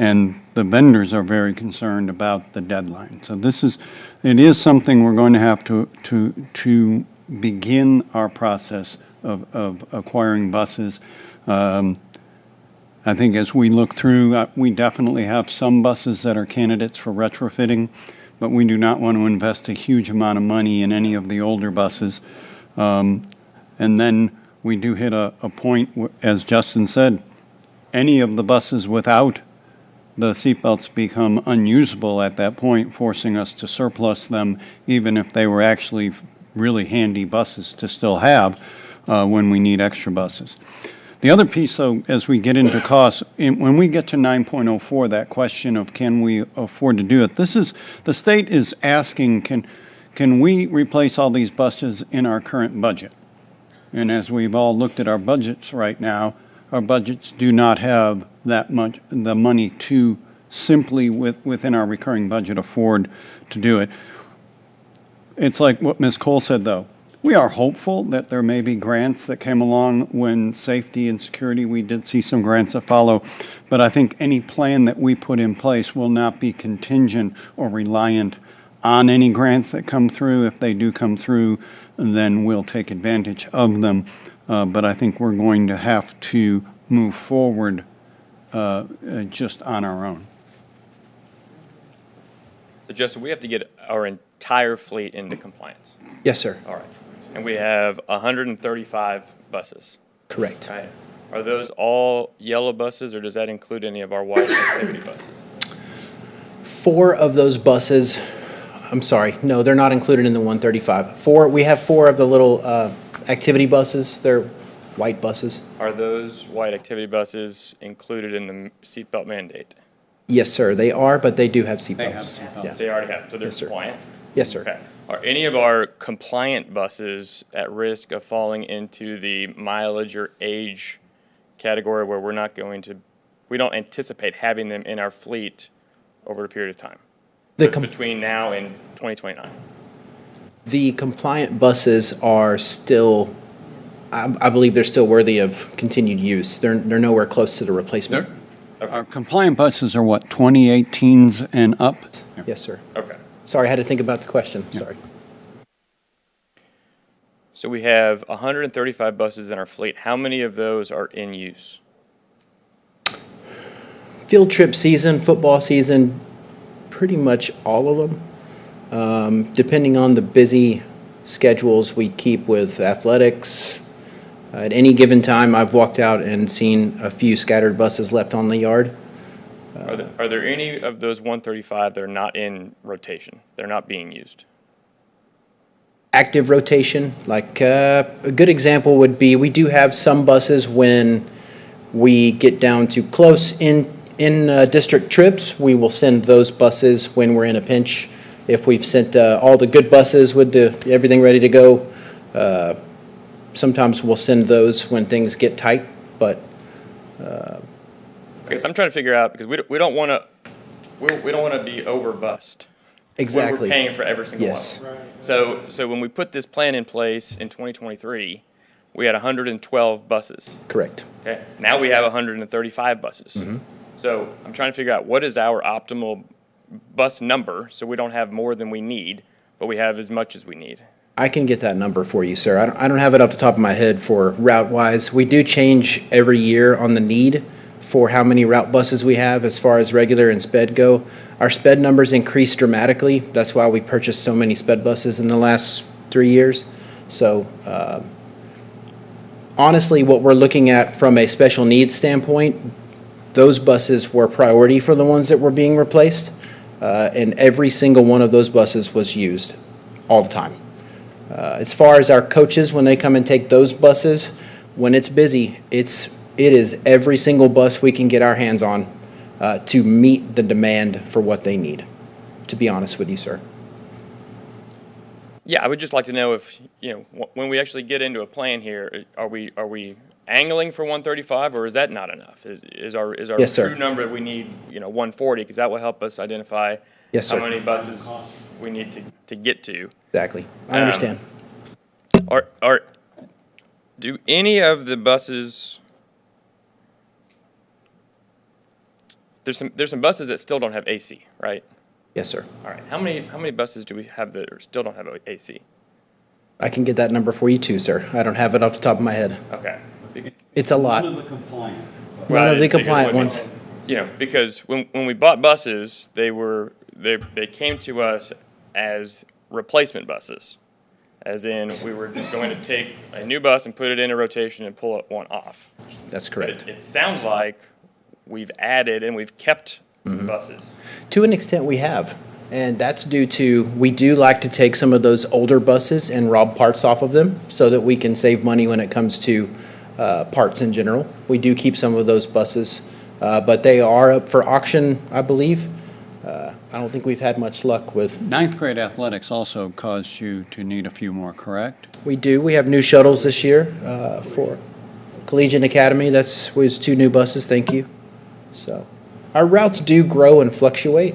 And the vendors are very concerned about the deadline. So it is something we're going to have to begin our process of acquiring buses. I think as we look through, we definitely have some buses that are candidates for retrofitting, but we do not want to invest a huge amount of money in any of the older buses. And then we do hit a point, as Justin said, any of the buses without the seatbelts become unusable at that point, forcing us to surplus them, even if they were actually really handy buses to still have when we need extra buses. The other piece, though, as we get into costs, when we get to 9.04, that question of can we afford to do it, the state is asking, can we replace all these buses in our current budget? And as we've all looked at our budgets right now, our budgets do not have that much, the money to simply within our recurring budget afford to do it. It's like what Ms. Cole said, though. We are hopeful that there may be grants that came along when safety and security, we did see some grants that follow, but I think any plan that we put in place will not be contingent or reliant on any grants that come through. If they do come through, then we'll take advantage of them. But I think we're going to have to move forward just on our own. So Justin, we have to get our entire fleet into compliance. Yes, sir. All right. And we have 135 buses. Correct. Right. Are those all yellow buses, or does that include any of our white activity buses? 4 of those buses, I'm sorry, no, they're not included in the 135. We have 4 of the little activity buses. They're white buses. Are those white activity buses included in the seatbelt mandate? Yes, sir, they are, but they do have seatbelts. They have seatbelts. Yeah. They already have, so they're Yes, sir. compliant? Yes, sir. Okay. Are any of our compliant buses at risk of falling into the mileage or age category where we don't anticipate having them in our fleet over a period of time? Between now and 2029? The compliant buses are still, I believe they're still worthy of continued use. They're nowhere close to the replacement. Our compliant buses are what, 2018s and up? Yes, sir. Okay. Sorry, I had to think about the question. Sorry. So we have 135 buses in our fleet. How many of those are in use? Field trip season, football season, pretty much all of them. Depending on the busy schedules we keep with athletics, at any given time, I've walked out and seen a few scattered buses left on the yard. Are there any of those 135 that are not in rotation? They're not being used? Active rotation, like a good example would be, we do have some buses when we get down to close in district trips, we will send those buses when we're in a pinch. If we've sent all the good buses with everything ready to go, sometimes we'll send those when things get tight, but. I guess I'm trying to figure out, because we don't want to be over-bussed. Exactly. We're paying for every single yes. one. So when we put this plan in place in 2023, we had 112 buses. Correct. Okay, now we have 135 buses. So I'm trying to figure out what is our optimal bus number so we don't have more than we need, but we have as much as we need. I can get that number for you, sir. I don't have it off the top of my head for route-wise. We do change every year on the need for how many route buses we have as far as regular and sped go. Our sped numbers increased dramatically. That's why we purchased so many sped buses in the last 3 years. So honestly, what we're looking at from a special needs standpoint, those buses were priority for the ones that were being replaced, and every single one of those buses was used all the time. As far as our coaches, when they come and take those buses, when it's busy, it is every single bus we can get our hands on to meet the demand for what they need, to be honest with you, sir. Yeah, I would just like to know if, when we actually get into a plan here, are we angling for 135, or is that not enough? Is our Yes, sir. true number that we need, 140, because that will help us identify Yes, how sir. many buses we need to get to. Exactly. I understand. Do any of the buses, there's some buses that still don't have AC, right? Yes, sir. All right. How many buses do we have that still don't have AC? I can get that number for you too, sir. I don't have it off the top of my head. Okay. It's a lot. None of the compliant. None of the Because compliant ones. Because when we bought buses, they came to us as replacement buses, as in we were going to take a new bus and put it in a rotation and pull one off. That's But correct. it sounds like we've added and we've kept buses. To an extent, we have. And that's due to, we do like to take some of those older buses and rob parts off of them so that we can save money when it comes to parts in general. We do keep some of those buses, but they are up for auction, I believe. I don't think we've had much luck with. Ninth grade athletics also caused you to need a few more, correct? We do. We have new shuttles this year for Collegiate Academy. Was 2 new buses, thank you. So our routes do grow and fluctuate.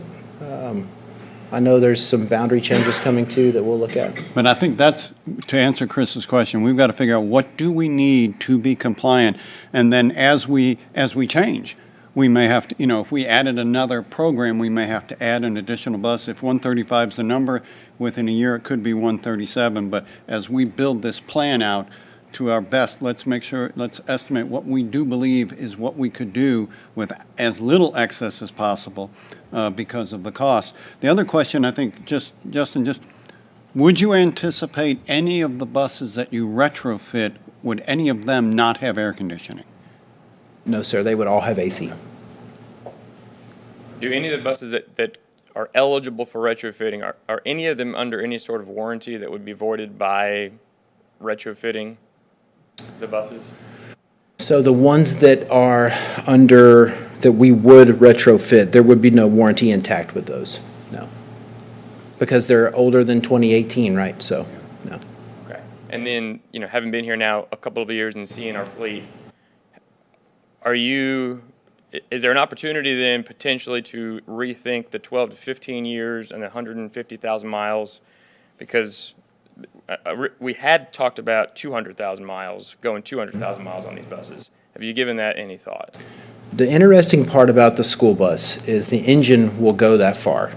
I know there's some boundary changes coming too that we'll look at. But I think that's, to answer Chris's question, we've got to figure out what do we need to be compliant? And then as we change, we may have to, if we added another program, we may have to add an additional bus. If 135 is the number, within a year it could be 137. But as we build this plan out to our best, let's estimate what we do believe is what we could do with as little excess as possible because of the cost. The other question, I think, Justin, would you anticipate any of the buses that you retrofit, would any of them not have air conditioning? No, sir, they would all have AC. Do any of the buses that are eligible for retrofitting, are any of them under any sort of warranty that would be voided by retrofitting the buses? So the ones that are that we would retrofit, there would be no warranty intact with those, no. Because they're older than 2018, right? So, no. Okay. And then, having been here now a couple of years and seeing our fleet, is there an opportunity then potentially to rethink the 12 to 15 years and the 150,000 miles? Because we had talked about 200,000 miles, going 200,000 miles on these buses. Have you given that any thought? The interesting part about the school bus is the engine will go that far.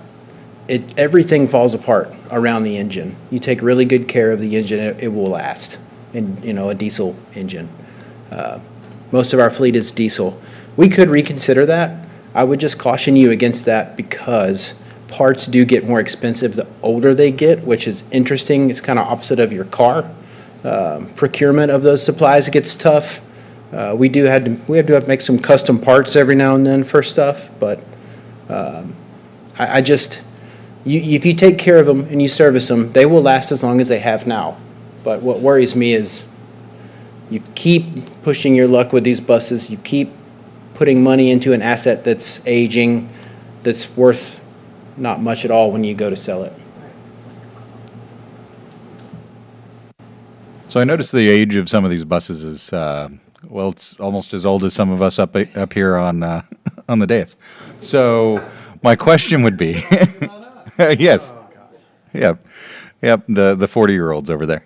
Everything falls apart around the engine. You take really good care of the engine, it will last. And, a diesel engine. Most of our fleet is diesel. We could reconsider that. I would just caution you against that because parts do get more expensive the older they get, which is interesting. It's kind of opposite of your car. Procurement of those supplies gets tough. We have to make some custom parts every now and then for stuff, but if you take care of them and you service them, they will last as long as they have now. But what worries me is you keep pushing your luck with these buses. You keep putting money into an asset that's aging, that's worth not much at all when you go to sell it. So I noticed the age of some of these buses is, it's almost as old as some of us up here on the dais. So my question would be, yes, yep, the 40-year-olds over there.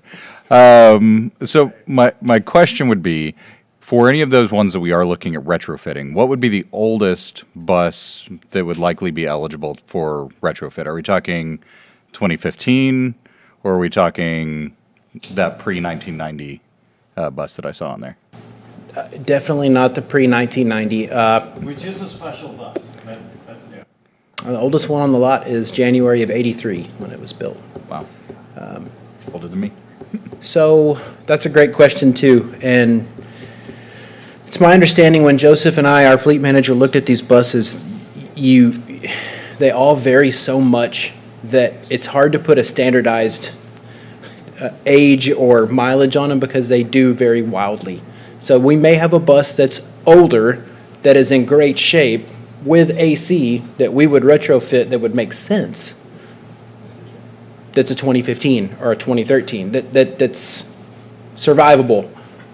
So my question would be, for any of those ones that we are looking at retrofitting, what would be the oldest bus that would likely be eligible for retrofit? Are we talking 2015, or are we talking that pre-1990 bus that I saw on there? Definitely not the pre-1990. Which is a special bus. Yeah. The oldest one on the lot is January of '83 when it was built. Wow. Older than me. So that's a great question too. And it's my understanding when Joseph and I, our fleet manager, looked at these buses, they all vary so much that it's hard to put a standardized age or mileage on them because they do vary wildly. So we may have a bus that's older, that is in great shape with AC that we would retrofit that would make sense. That's a 2015 or a 2013 that's survivable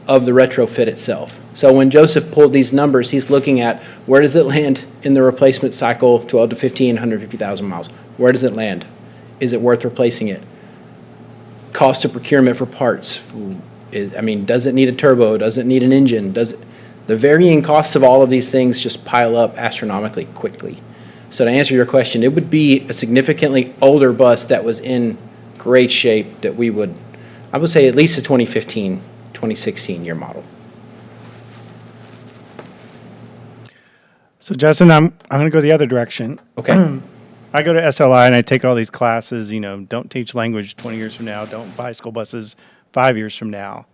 of the retrofit itself. So when Joseph pulled these numbers, he's looking at where does it land in the replacement cycle, 12 to 15, 150,000 miles. Where does it land? Is it worth replacing it? Cost of procurement for parts. Does it need a turbo? Does it need an engine? The varying costs of all of these things just pile up astronomically quickly. So to answer your question, it would be a significantly older bus that was in great shape that I would say at least a 2015, 2016 year model. So Justin, I'm going to go the other direction. Okay. I go to SLI and I take all these classes, don't teach language 20 years from now, don't buy school buses 5 years from now.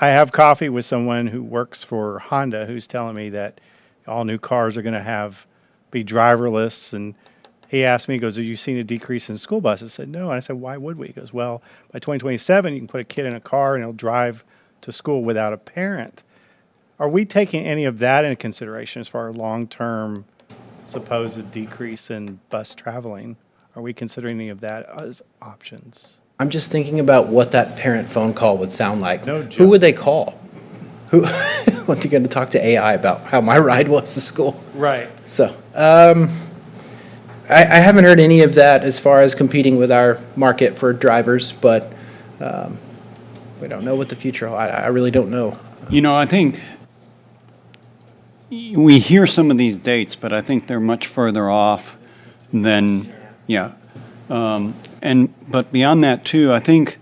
I have coffee with someone who works for Honda who's telling me that all new cars are going to be driverless, and he asked me, he goes, have you seen a decrease in school buses? I said, no. And I said, why would we? He goes, well, by 2027, you can put a kid in a car and he'll drive to school without a parent. Are we taking any of that into consideration as far as long-term supposed decrease in bus traveling? Are we considering any of that as options? I'm just thinking about what that parent phone call would sound like. No joke. Who would they call? What, you going to talk to AI about how my ride was to school? Right. So, I haven't heard any of that as far as competing with our market for drivers, but we don't know what the future, I really don't know. I think we hear some of these dates, but I think they're much further off than, yeah. But beyond that too, I think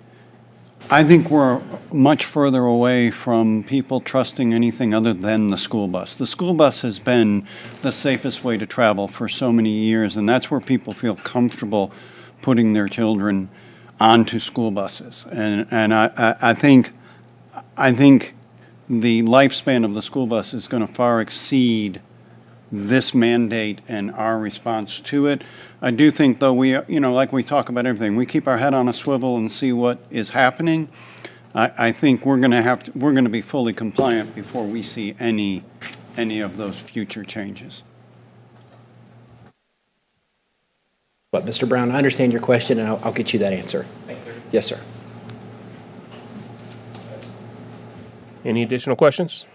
we're much further away from people trusting anything other than the school bus. The school bus has been the safest way to travel for so many years, and that's where people feel comfortable putting their children onto school buses. And I think the lifespan of the school bus is going to far exceed this mandate and our response to it. I do think, though, like we talk about everything, we keep our head on a swivel and see what is happening. I think we're going to be fully compliant before we see any of those future changes. But Mr. Brown, I understand your question, and I'll get you that answer. Thank you. Yes, sir. Any additional questions?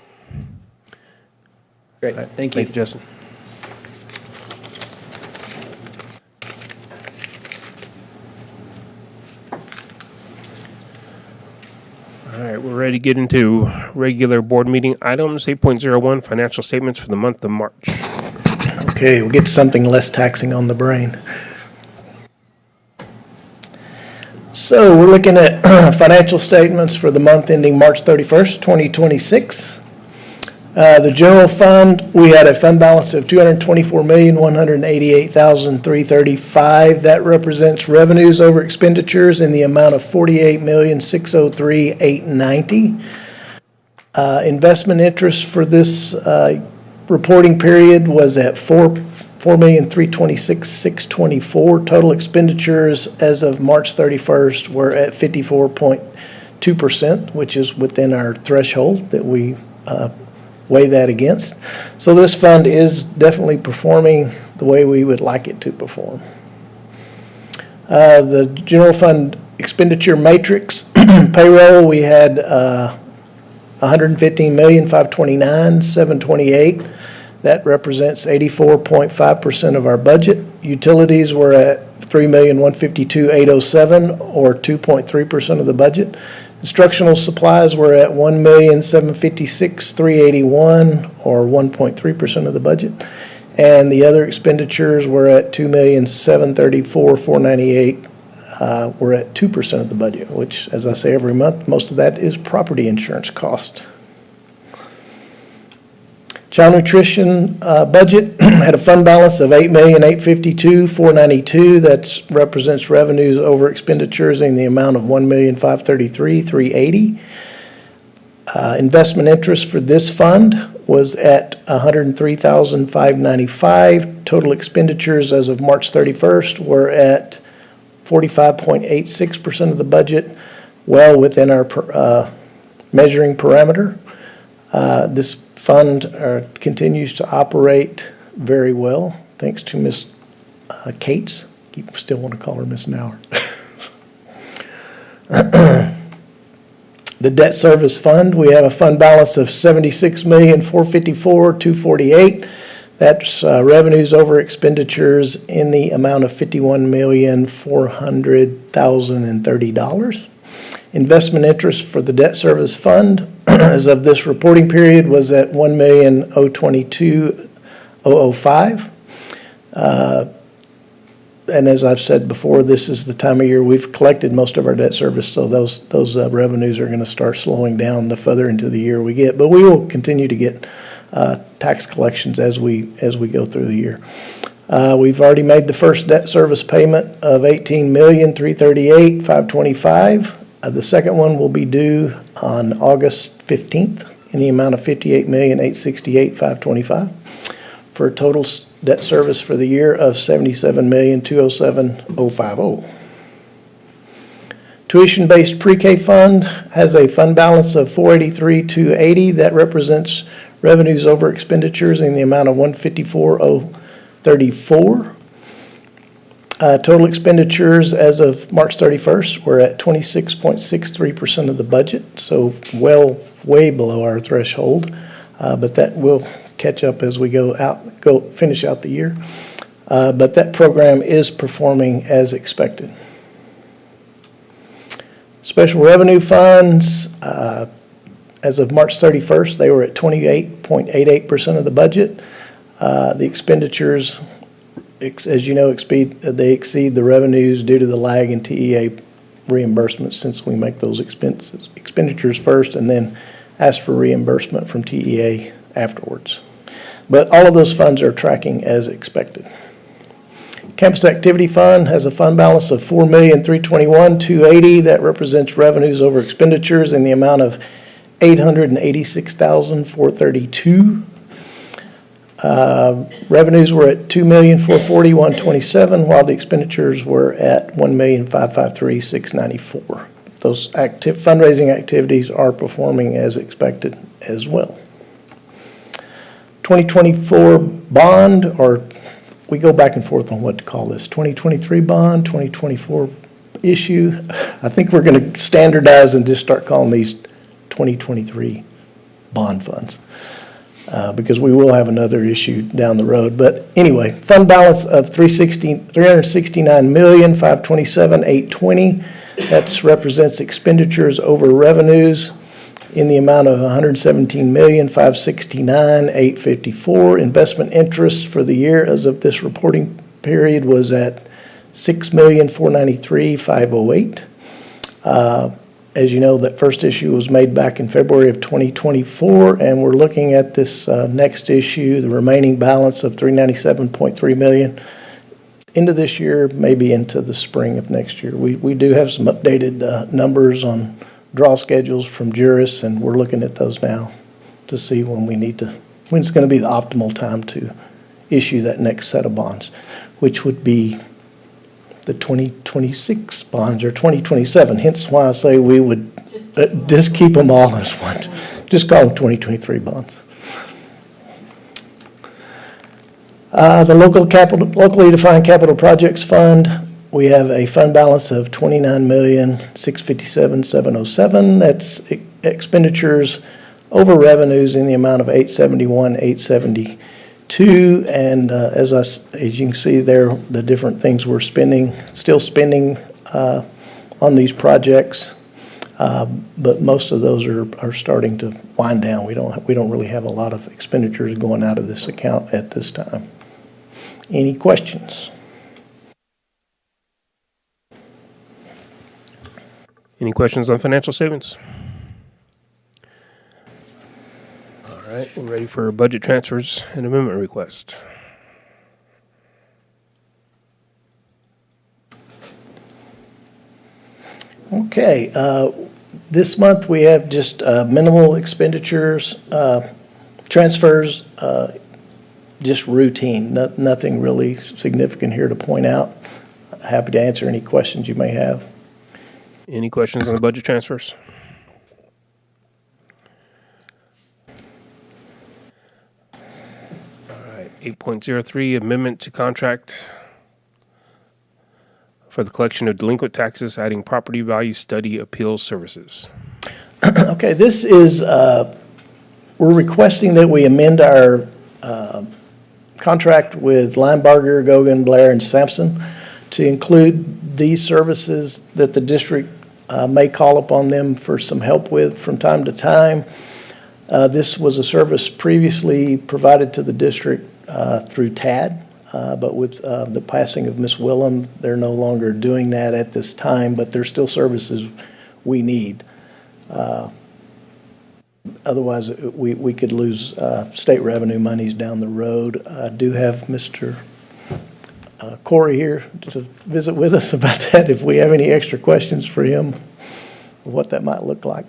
Great, thank you. Thank you, Justin. All right, we're ready to get into regular board meeting items. 8.01, financial statements for the month of March. Okay, we'll get to something less taxing on the brain. So we're looking at financial statements for the month ending March 31st, 2026. The general fund, we had a fund balance of $224,188,335. That represents revenues over expenditures in the amount of $48,603,890. Investment interest for this reporting period was at $4,326,624. Total expenditures as of March 31st were at 54.2%, which is within our threshold that we weigh that against. So this fund is definitely performing the way we would like it to perform. The general fund expenditure matrix payroll, we had $115,529,728. That represents 84.5% of our budget. Utilities were at $3,152,807, or 2.3% of the budget. Instructional supplies were at $1,756,381, or 1.3% of the budget. And the other expenditures were at $2,734,498, we're at 2% of the budget, which, as I say every month, most of that is property insurance cost. Child nutrition budget had a fund balance of $8,852,492. That represents revenues over expenditures in the amount of $1,533,380. Investment interest for this fund was at $103,595. Total expenditures as of March 31st were at 45.86% of the budget, well within our measuring parameter. This fund continues to operate very well, thanks to Ms. Cates. Still want to call her Ms. Nauer. The debt service fund, we have a fund balance of $76,454,248. That's revenues over expenditures in the amount of $51,400,030. Investment interest for the debt service fund as of this reporting period was at $1,022,005. And as I've said before, this is the time of year we've collected most of our debt service, so those revenues are going to start slowing down the further into the year we get. But we will continue to get tax collections as we go through the year. We've already made the first debt service payment of $18,338,525. The second one will be due on August 15th in the amount of $58,868,525 for a total debt service for the year of $77,207,050. Tuition-based pre-K fund has a fund balance of $483,280. That represents revenues over expenditures in the amount of $154,034. Total expenditures as of March 31st were at 26.63% of the budget, so way below our threshold, but that will catch up as we finish out the year. But that program is performing as expected. Special revenue funds, as of March 31st, they were at 28.88% of the budget. The expenditures, as you know, they exceed the revenues due to the lag in TEA reimbursements, since we make those expenditures first and then ask for reimbursement from TEA afterwards. But all of those funds are tracking as expected. Campus Activity Fund has a fund balance of $4,321,280. That represents revenues over expenditures in the amount of $886,432. Revenues were at $2,441,27, while the expenditures were at $1,553,694. Those fundraising activities are performing as expected as well. 2024 bond, or we go back and forth on what to call this, 2023 bond, 2024 issue. I think we're going to standardize and just start calling these 2023 bond funds, because we will have another issue down the road. But anyway, fund balance of $369,527,820. That represents expenditures over revenues in the amount of $117,569,854. Investment interest for the year as of this reporting period was at $6,493,508. As you know, that first issue was made back in February of 2024, and we're looking at this next issue, the remaining balance of $397.3 million, into this year, maybe into the spring of next year. We do have some updated numbers on draw schedules from Juris, and we're looking at those now to see when it's going to be the optimal time to issue that next set of bonds, which would be the 2026 bonds or 2027. Hence why I say we would just keep them all as one. Just call them 2023 bonds. The locally defined capital projects fund, we have a fund balance of $29,657,707. That's expenditures over revenues in the amount of $871,872. 2, and as you can see there, the different things we're still spending on these projects, but most of those are starting to wind down. We don't really have a lot of expenditures going out of this account at this time. Any questions? Any questions on financial statements? All right, we're ready for budget transfers and amendment request. Okay, this month we have just minimal expenditures, transfers, just routine, nothing really significant here to point out. Happy to answer any questions you may have. Any questions on the budget transfers? All right, 8.03, amendment to contract for the collection of delinquent taxes, adding property value study appeals services. Okay, this is, we're requesting that we amend our contract with Linebarger, Gogan, Blair, and Sampson to include these services that the district may call upon them for some help with from time to time. This was a service previously provided to the district through TAD, but with the passing of Ms. Willem, they're no longer doing that at this time, but they're still services we need. Otherwise, we could lose state revenue monies down the road. I do have Mr. Corey here to visit with us about that if we have any extra questions for him, what that might look like.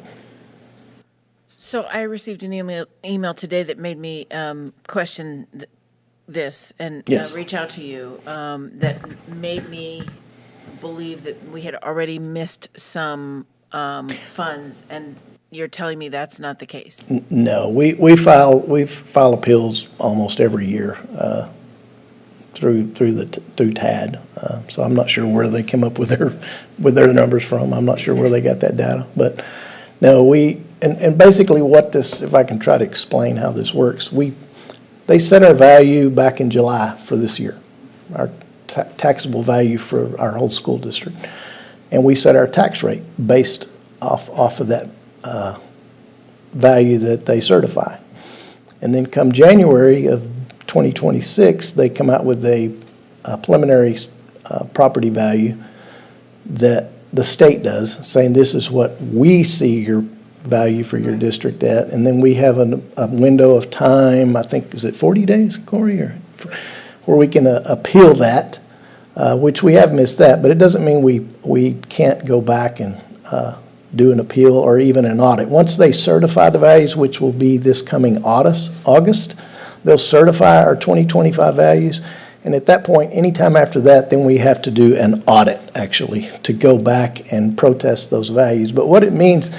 So I received an email today that made me question this and Yes. reach out to you, that made me believe that we had already missed some funds, and you're telling me that's not the case. No, we file appeals almost every year through TAD. So I'm not sure where they came up with their numbers from. I'm not sure where they got that data, but no, and basically what this, if I can try to explain how this works, they set our value back in July for this year, our taxable value for our whole school district, and we set our tax rate based off of that value that they certify. And then come January of 2026, they come out with a preliminary property value that the state does, saying this is what we see your value for your district at. And then we have a window of time, I think, is it 40 days, Corey, where we can appeal that, which we have missed that, but it doesn't mean we can't go back and do an appeal or even an audit. Once they certify the values, which will be this coming August, they'll certify our 2025 values. And at that point, anytime after that, then we have to do an audit, actually, to go back and protest those values. But what it means,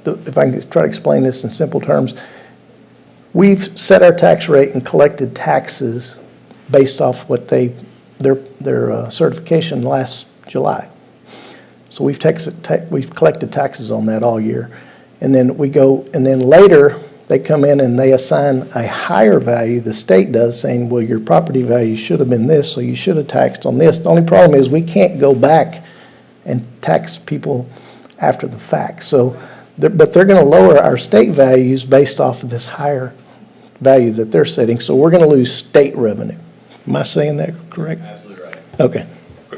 if I can try to explain this in simple terms, we've set our tax rate and collected taxes based off what their certification last July. So we've collected taxes on that all year. And then later they come in and they assign a higher value, the state does, saying, well, your property value should have been this, so you should have taxed on this. The only problem is we can't go back and tax people after the fact. So, but they're going to lower our state values based off of this higher value that they're setting. So we're going to lose state revenue. Am I saying that correct? Absolutely right. Okay.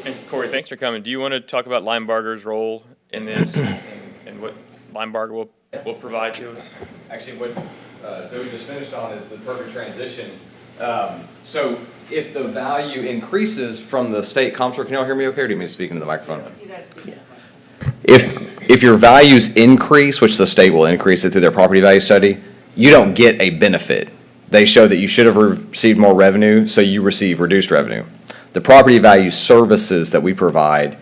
And Corey, thanks for coming. Do you want to talk about Linebarger's role in this and what Linebarger will provide to us? Actually, what Doug just finished on is the perfect transition. So if the value increases from the state comptroller, can y'all hear me okay, or do you mean to speak into the microphone? You got to speak. Yeah. If your values increase, which the state will increase it through their property value study, you don't get a benefit. They show that you should have received more revenue, so you receive reduced revenue. The property value services that we provide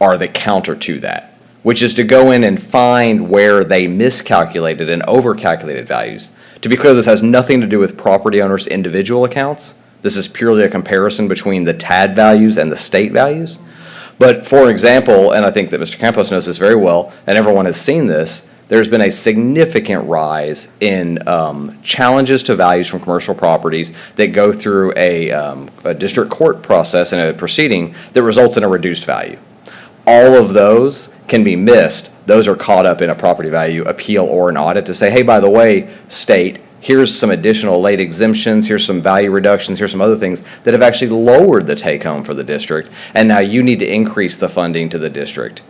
are the counter to that, which is to go in and find where they miscalculated and overcalculated values. To be clear, this has nothing to do with property owners' individual accounts. This is purely a comparison between the TAD values and the state values. But for example, and I think that Mr. Campos knows this very well, and everyone has seen this, there's been a significant rise in challenges to values from commercial properties that go through a district court process and a proceeding that results in a reduced value. All of those can be missed. Those are caught up in a property value appeal or an audit to say, hey, by the way, state, here's some additional late exemptions, here's some value reductions, here's some other things that have actually lowered the take-home for the district, and now you need to increase the funding to the district.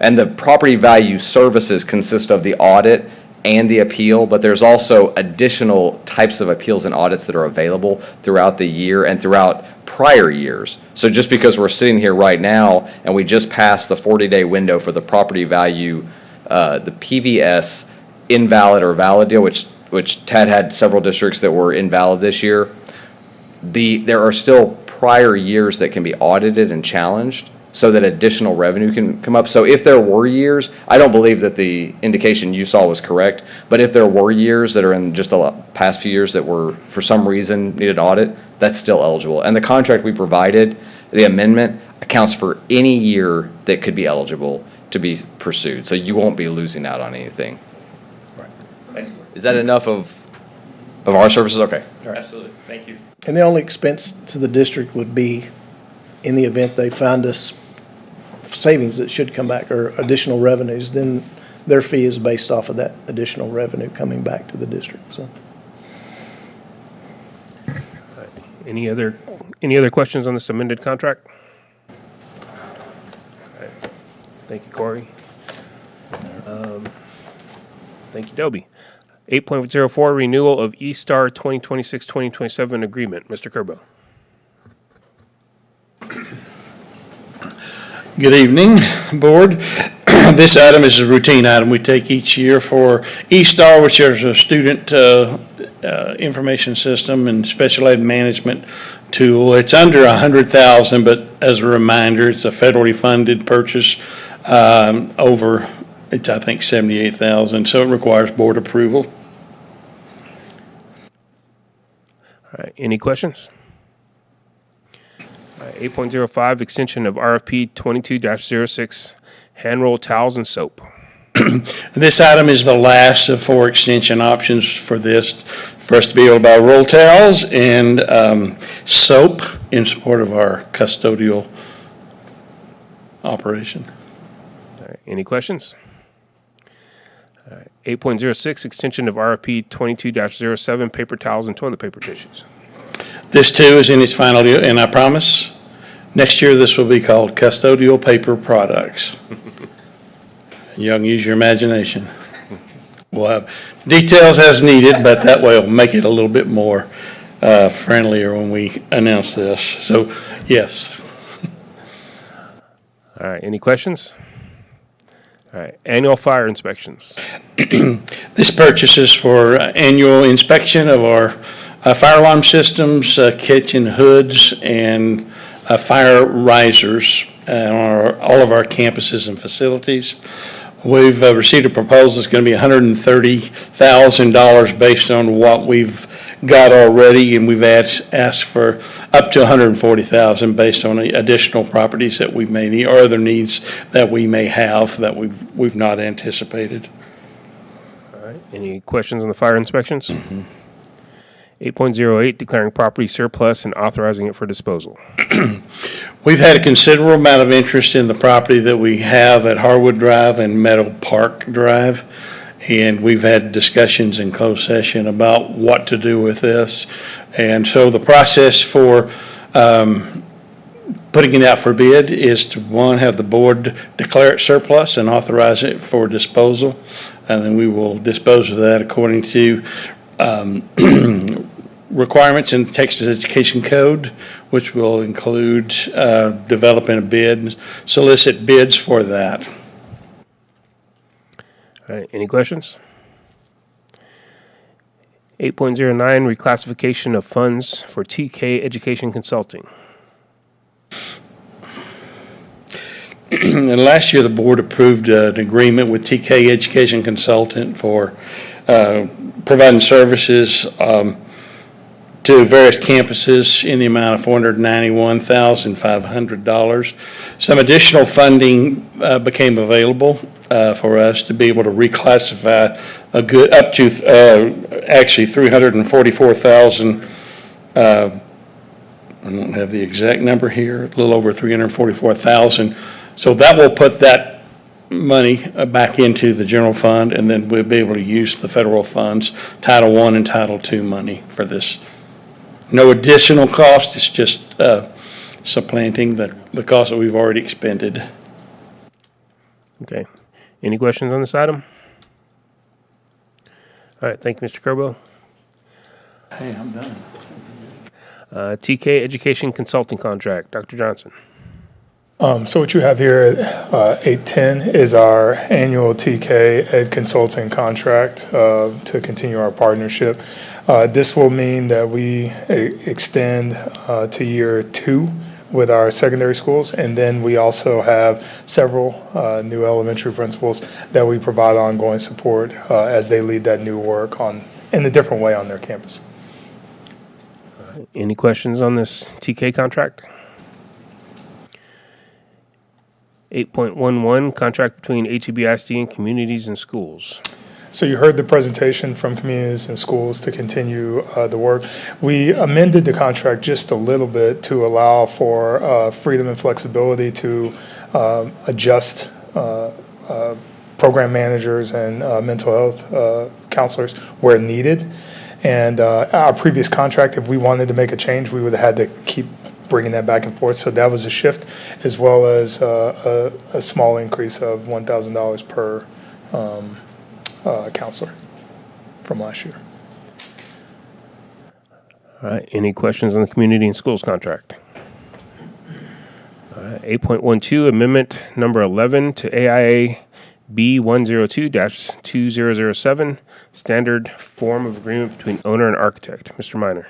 And the property value services consist of the audit and the appeal, but there's also additional types of appeals and audits that are available throughout the year and throughout prior years. So just because we're sitting here right now and we just passed the 40-day window for the property value, the PVS invalid or valid deal, which Tad had several districts that were invalid this year, there are still prior years that can be audited and challenged so that additional revenue can come up. So if there were years, I don't believe that the indication you saw was correct, but if there were years that are in just the past few years that were, for some reason, needed audit, that's still eligible. And the contract we provided, the amendment, accounts for any year that could be eligible to be pursued. So you won't be losing out on anything. Right. Is that enough of our services? Okay. All right. Absolutely. Thank you. And the only expense to the district would be in the event they find us savings that should come back or additional revenues, then their fee is based off of that additional revenue coming back to the district, so. Any other questions on this amended contract? All right. Thank you, Corey. Thank you, Dobie. 8.04, renewal of E-Star 2026-2027 agreement. Mr. Kerbo. Good evening, Board. This item is a routine item we take each year for E-Star, which is a student information system and special ed management tool. It's under $100,000, but as a reminder, it's a federally funded purchase. It's I think $78,000, so it requires board approval. All right. Any questions? 8.05, extension of RFP 22-06, hand roll towels and soap. This item is the last of 4 extension options for us to be able to buy roll towels and soap in support of our custodial operation. All right. Any questions? 8.06, extension of RFP 22-07, paper towels and toilet paper tissues. This too is in its final year, and I promise next year this will be called custodial paper products. You can use your imagination. We'll have details as needed, but that way it'll make it a little bit more friendlier when we announce this. So, yes. All right. Any questions? All right. Annual fire inspections. This purchase is for annual inspection of our fire alarm systems, kitchen hoods, and fire risers on all of our campuses and facilities. We've received a proposal that's going to be $130,000 based on what we've got already, and we've asked for up to $140,000 based on additional properties that we may need or other needs that we may have that we've not anticipated. All right. Any questions on the fire inspections? 8.08, declaring property surplus and authorizing it for disposal. We've had a considerable amount of interest in the property that we have at Harwood Drive and Meadow Park Drive, and we've had discussions in closed session about what to do with this. And so the process for putting it out for bid is to, one, have the board declare it surplus and authorize it for disposal, and then we will dispose of that according to requirements in the Texas Education Code, which will include developing a bid, solicit bids for that. All right. Any questions? 8.09, reclassification of funds for TK Education Consulting. And last year, the board approved an agreement with TK Education Consultant for providing services to various campuses in the amount of $491,500. Some additional funding became available for us to be able to reclassify a good, up to actually 344,000. I don't have the exact number here, a little over 344,000. So that will put that money back into the general fund, and then we'll be able to use the federal funds, Title I and Title II money for this. No additional cost, it's just supplanting the cost that we've already expended. Okay. Any questions on this item? All right, thank you, Mr. Kerbo. Hey, I'm done. TK Education Consulting Contract, Dr. Johnson. So what you have here at 810 is our annual TK Ed Consulting contract to continue our partnership. This will mean that we extend to year 2 with our secondary schools, and then we also have several new elementary principals that we provide ongoing support as they lead that new work in a different way on their campus. Any questions on this TK contract? 8.11, contract between HEB ISD and communities and schools. So you heard the presentation from communities and schools to continue the work. We amended the contract just a little bit to allow for freedom and flexibility to adjust program managers and mental health counselors where needed. And our previous contract, if we wanted to make a change, we would have had to keep bringing that back and forth. So that was a shift, as well as a small increase of $1,000 per counselor from last year. All right, any questions on the community and schools contract? All right, 8.12, amendment number 11 to AIA B102-2007, standard form of agreement between owner and architect. Mr. Minor.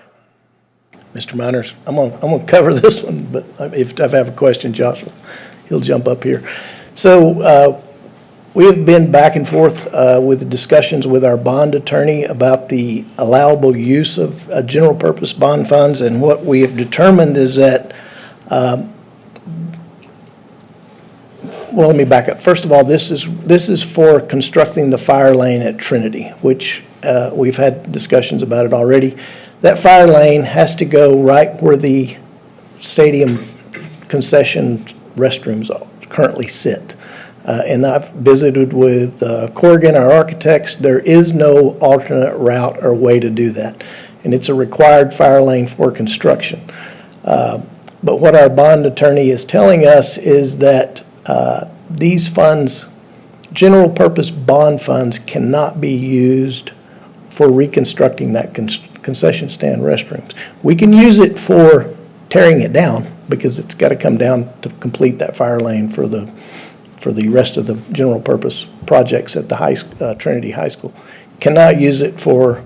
Mr. Miners, I'm gonna cover this one, but if I have a question, Joshua, he'll jump up here. So we have been back and forth with the discussions with our bond attorney about the allowable use of general purpose bond funds, and what we have determined is that, well, let me back up. First of all, this is for constructing the fire lane at Trinity, which we've had discussions about it already. That fire lane has to go right where the stadium concession restrooms currently sit. And I've visited with Corrigan, our architects. There is no alternate route or way to do that. And it's a required fire lane for construction. But what our bond attorney is telling us is that these funds, general purpose bond funds, cannot be used for reconstructing that concession stand restrooms. We can use it for tearing it down, because it's got to come down to complete that fire lane for the rest of the general purpose projects at the Trinity High School. Cannot use it for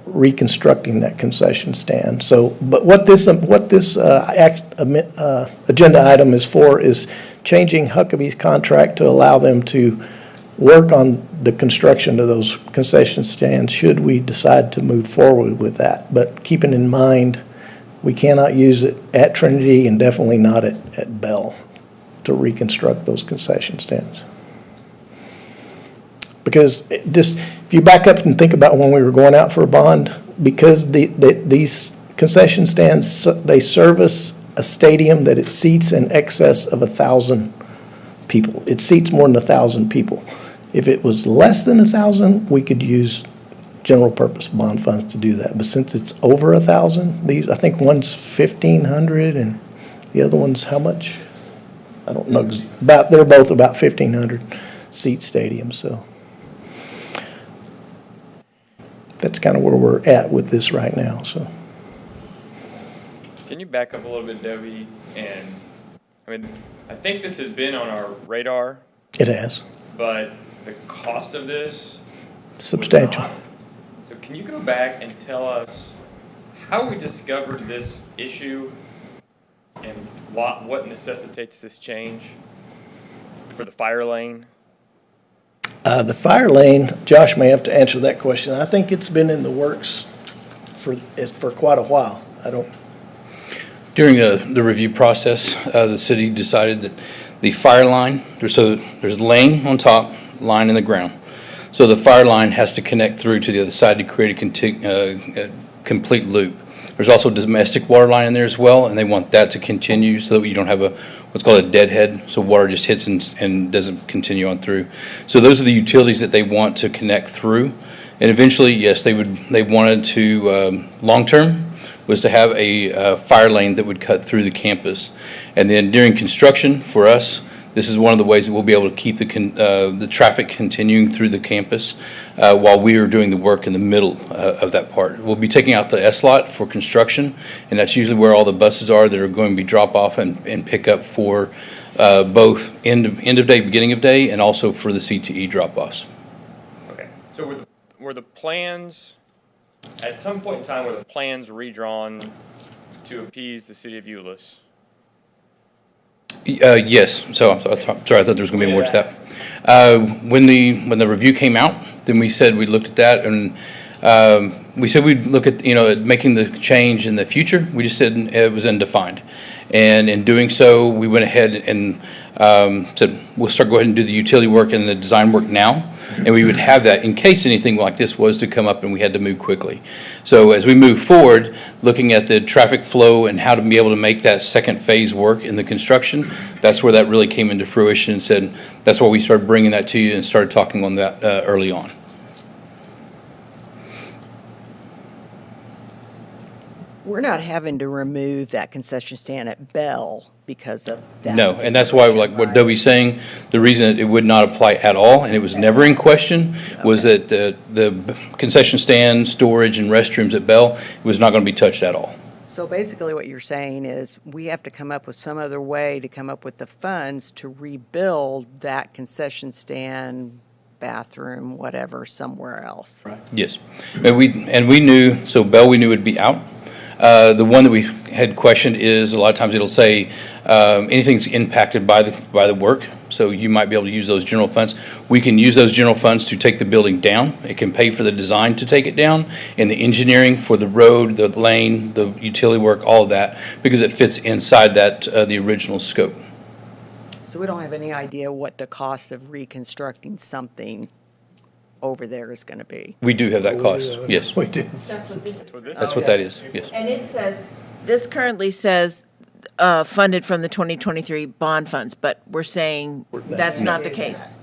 reconstructing that concession stand. So, but what this agenda item is for is changing Huckabee's contract to allow them to work on the construction of those concession stands should we decide to move forward with that. But keeping in mind, we cannot use it at Trinity and definitely not at Bell to reconstruct those concession stands. Because if you back up and think about when we were going out for a bond, because these concession stands, they service a stadium that it seats in excess of 1,000 people. It seats more than 1,000 people. If it was less than 1,000, we could use general purpose bond funds to do that. But since it's over 1,000, I think one's 1,500 and the other one's how much? I don't know. They're both about 1,500 seat stadiums. So that's kind of where we're at with this right now. So can you back up a little bit, Debbie? And I mean, I think this has been on our radar. It has. But the cost of this substantial. So can you go back and tell us how we discovered this issue and what necessitates this change for the fire lane? The fire lane, Josh may have to answer that question. I think it's been in the works for quite a while. I don't, During the review process, the city decided that the fire line, there's lane on top, line in the ground. So the fire line has to connect through to the other side to create a complete loop. There's also domestic water line in there as well, and they want that to continue so that you don't have what's called a deadhead, so water just hits and doesn't continue on through. So those are the utilities that they want to connect through. And eventually, yes, they wanted to, long-term, was to have a fire lane that would cut through the campus. And then during construction, for us, this is one of the ways that we'll be able to keep the traffic continuing through the campus while we are doing the work in the middle of that part. We'll be taking out the S-lot for construction, and that's usually where all the buses are that are going to be drop off and pick up for both end of day, beginning of day, and also for the CTE drop-offs. Okay, so were the plans, at some point in time, were the plans redrawn to appease the city of Euless? Yes, so I'm sorry, I thought there was going to be more to that. When the review came out, then we said we looked at that, and we said we'd look at, at making the change in the future. We just said it was undefined. And in doing so, we went ahead and said we'll go ahead and do the utility work and the design work now. And we would have that in case anything like this was to come up and we had to move quickly. So as we move forward, looking at the traffic flow and how to be able to make that second phase work in the construction, that's where that really came into fruition, and said that's why we started bringing that to you and started talking on that early on. We're not having to remove that concession stand at Bell because of that. No, and that's why, like what Dobie's saying, the reason it would not apply at all, and it was never in question, was that the concession stand, storage, and restrooms at Bell was not going to be touched at all. So basically what you're saying is we have to come up with some other way to come up with the funds to rebuild that concession stand, bathroom, whatever, somewhere else. Right. Yes, and we knew, so Bell we knew would be out. The one that we had questioned is a lot of times it'll say anything's impacted by the work, so you might be able to use those general funds. We can use those general funds to take the building down. It can pay for the design to take it down and the engineering for the road, the lane, the utility work, all of that, because it fits inside that the original scope. So we don't have any idea what the cost of reconstructing something over there is going to be. We do have that cost, yes. we do. That's what this is. That's what that is, yes. And it says, this currently says funded from the 2023 bond funds, but we're saying that's not the case.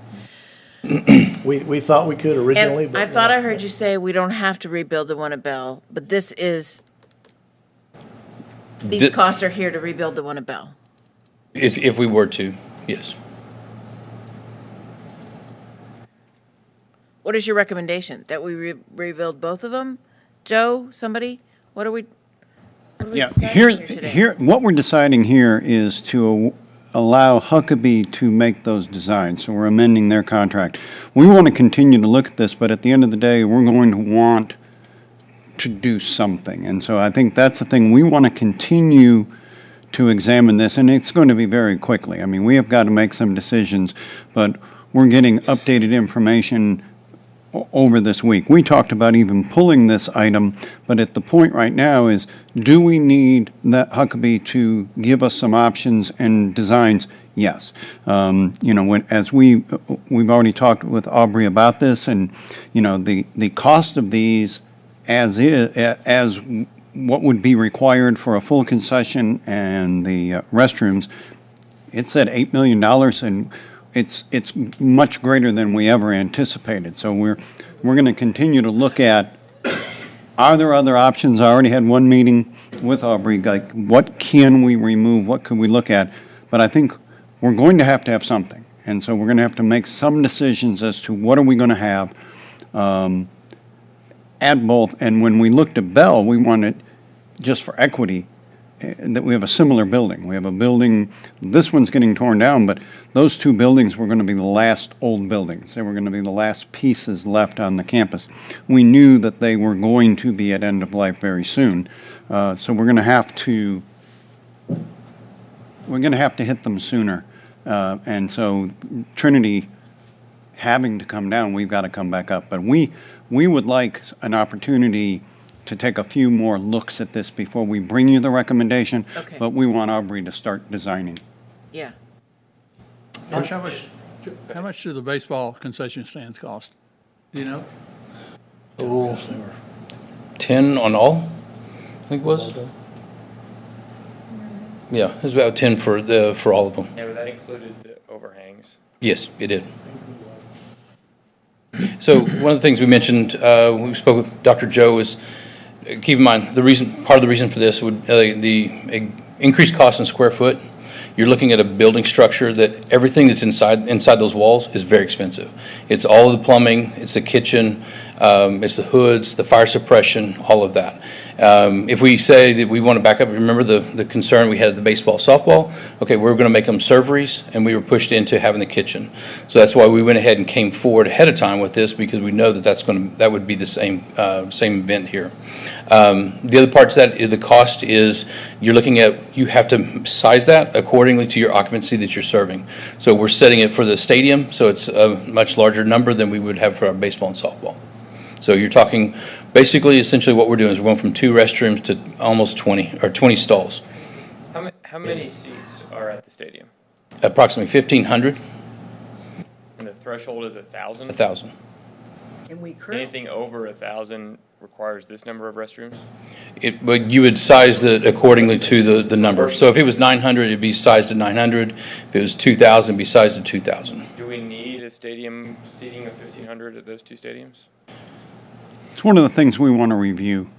We thought we could originally, And but. I thought I heard you say we don't have to rebuild the one at Bell, but this is, these costs are here to rebuild the one at Bell. If we were to, yes. What is your recommendation? That we rebuild both of them? Joe, somebody? What are we Yeah, deciding today? here, what we're deciding here is to allow Huckabee to make those designs, so we're amending their contract. We want to continue to look at this, but at the end of the day, we're going to want to do something. And so I think that's the thing. We want to continue to examine this, and it's going to be very quickly. I mean, we have got to make some decisions, but we're getting updated information over this week. We talked about even pulling this item, but at the point right now is, do we need that Huckabee to give us some options and designs? Yes. As we've already talked with Aubrey about this, and the cost of these as what would be required for a full concession and the restrooms, it said $8 million, and it's much greater than we ever anticipated. So we're going to continue to look at, are there other options? I already had one meeting with Aubrey, like what can we remove, what could we look at? But I think we're going to have something. And so we're going to have to make some decisions as to what are we going to have at both. And when we looked at Bell, we wanted, just for equity, that we have a similar building. We have a building, this one's getting torn down, but those two buildings were going to be the last old buildings. They were going to be the last pieces left on the campus. We knew that they were going to be at end of life very soon, so we're going to have to hit them sooner. And so Trinity having to come down, we've got to come back up. But we would like an opportunity to take a few more looks at this before we bring you the recommendation. Okay. But we want Aubrey to start designing. Yeah. Josh, how much do the baseball concession stands cost? Do you know? Oh, 10 on all, I think it was. Yeah, it was about 10 for all of them. Yeah, but that included the overhangs. Yes, it did. So one of the things we mentioned, we spoke with Dr. Joe, is keep in mind, part of the reason for this would, the increased cost in square foot. You're looking at a building structure that everything that's inside those walls is very expensive. It's all of the plumbing, it's the kitchen, it's the hoods, the fire suppression, all of that. If we say that we want to back up, remember the concern we had at the baseball, softball? Okay, we were going to make them serveries, and we were pushed into having the kitchen. So that's why we went ahead and came forward ahead of time with this, because we know that that would be the same event here. The other part to that, the cost is you're looking at, you have to size that accordingly to your occupancy that you're serving. So we're setting it for the stadium, so it's a much larger number than we would have for our baseball and softball. So you're talking, basically, essentially what we're doing is we're going from 2 restrooms to almost 20, or 20 stalls. How many seats are at the stadium? Approximately 1,500. And the threshold is 1,000? 1,000. And we Anything over 1,000 requires this number of restrooms? But you would size it accordingly to the number. So if it was 900, it'd be sized at 900. If it was 2,000, it'd be sized at 2,000. Do we need a stadium seating of 1,500 at those 2 stadiums? It's one of the things we want to review.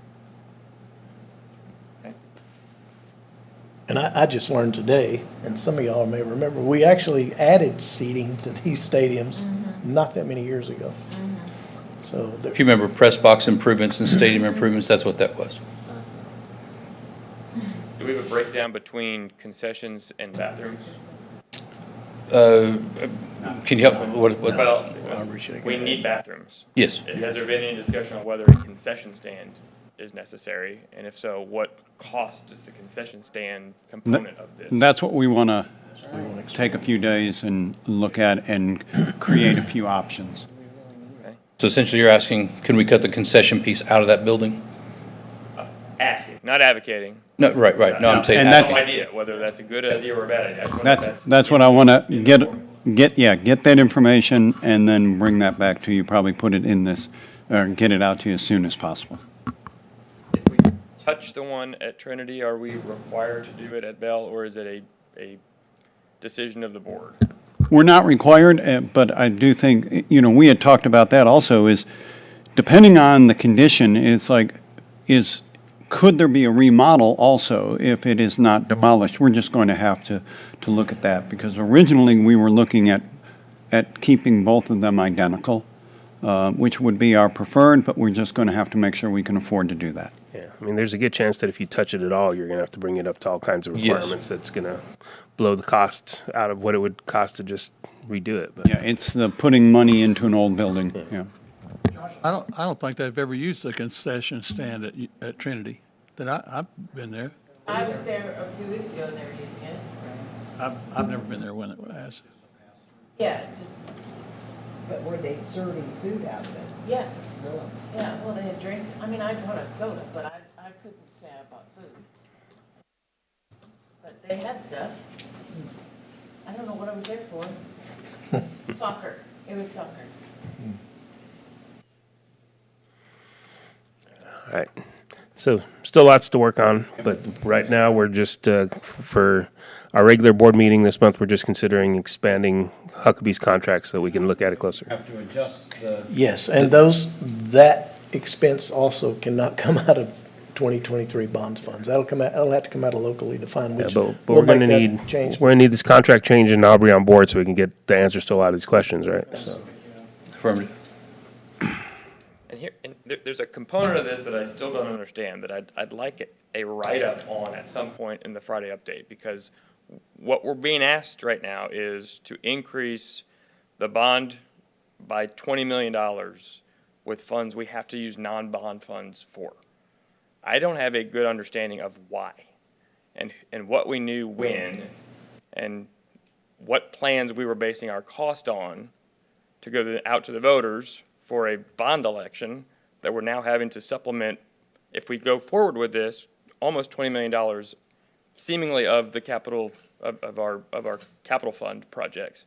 And I just learned today, and some of y'all may remember, we actually added seating to these stadiums not that many years ago. So If you remember press box improvements and stadium improvements, that's what that was. Do we have a breakdown between concessions and bathrooms? Can you help? Well, we need bathrooms. Yes. Has there been any discussion on whether a concession stand is necessary? And if so, what cost is the concession stand component of this? That's what we want to take a few days and look at and create a few options. So essentially you're asking, can we cut the concession piece out of that building? Asking, not advocating. No, right. No, I'm saying And I have asking. no idea whether that's a good idea or a bad idea. I just wonder if That's what I want to get that information and then bring that back to you, probably put it in this, or get it out to you as soon as possible. If we touch the one at Trinity, are we required to do it at Bell, or is it a decision of the board? We're not required, but I do think, we had talked about that also, is depending on the condition, it's like, could there be a remodel also if it is not demolished? We're just going to have to look at that, because originally we were looking at keeping both of them identical, which would be our preferred, but we're just going to have to make sure we can afford to do that. Yeah, I mean, there's a good chance that if you touch it at all, you're going to have to bring it up to all kinds of requirements. That's going to blow the cost out of what it would cost to just redo it. But. Yeah, it's the putting money into an old building, yeah. I don't think they've ever used the concession stand at Trinity, that I've been there. I was there a few weeks ago and they were using it. I've never been there when it was. Yeah, it's just, But were they serving food out there? yeah, Really? yeah, well, they had drinks. I mean, I bought a soda, but I couldn't say I bought food. But they had stuff. I don't know what I was there for. Soccer. It was soccer. All right. So still lots to work on, but right now we're just, for our regular board meeting this month, we're just considering expanding Huckabee's contract so we can look at it closer. Have to adjust the. yes, and that expense also cannot come out of 2023 bonds funds. That'll have to come out of locally defined, Yeah, which but we'll we're going to make need, that change. we're going to need this contract change and Aubrey on board so we can get the answers to a lot of these questions, right? So. Affirmative. And there's a component of this that I still don't understand, that I'd like a write-up on at some point in the Friday update, because what we're being asked right now is to increase the bond by $20 million with funds we have to use non-bond funds for. I don't have a good understanding of why and what we knew when and what plans we were basing our cost on to go out to the voters for a bond election that we're now having to supplement if we go forward with this, almost $20 million seemingly of the capital, of our capital fund projects,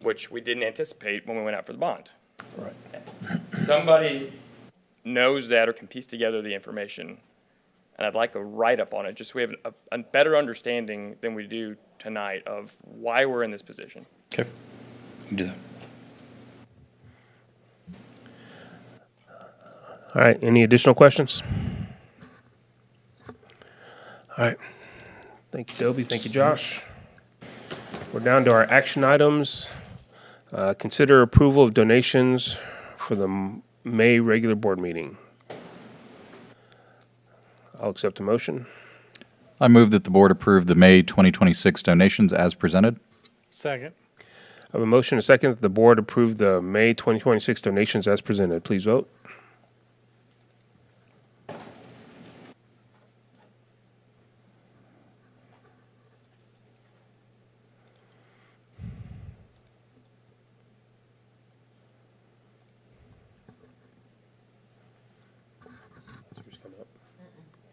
which we didn't anticipate when we went out for the bond. Right. Somebody knows that or can piece together the information, and I'd like a write-up on it, just so we have a better understanding than we do tonight of why we're in this position. Okay, we can do that. All right, any additional questions? All right. Thank you, Dobie. Thank you, Josh. We're down to our action items. Consider approval of donations for the May regular board meeting. I'll accept a motion. I move that the board approve the May 2026 donations as presented. Second. I have a motion and a second that the board approve the May 2026 donations as presented. Please vote.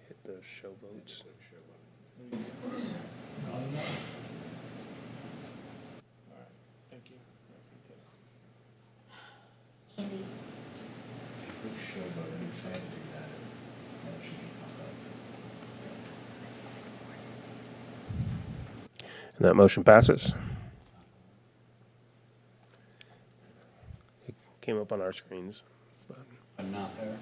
Hit the show votes. And that motion passes. It came up on our screens. I'm not there.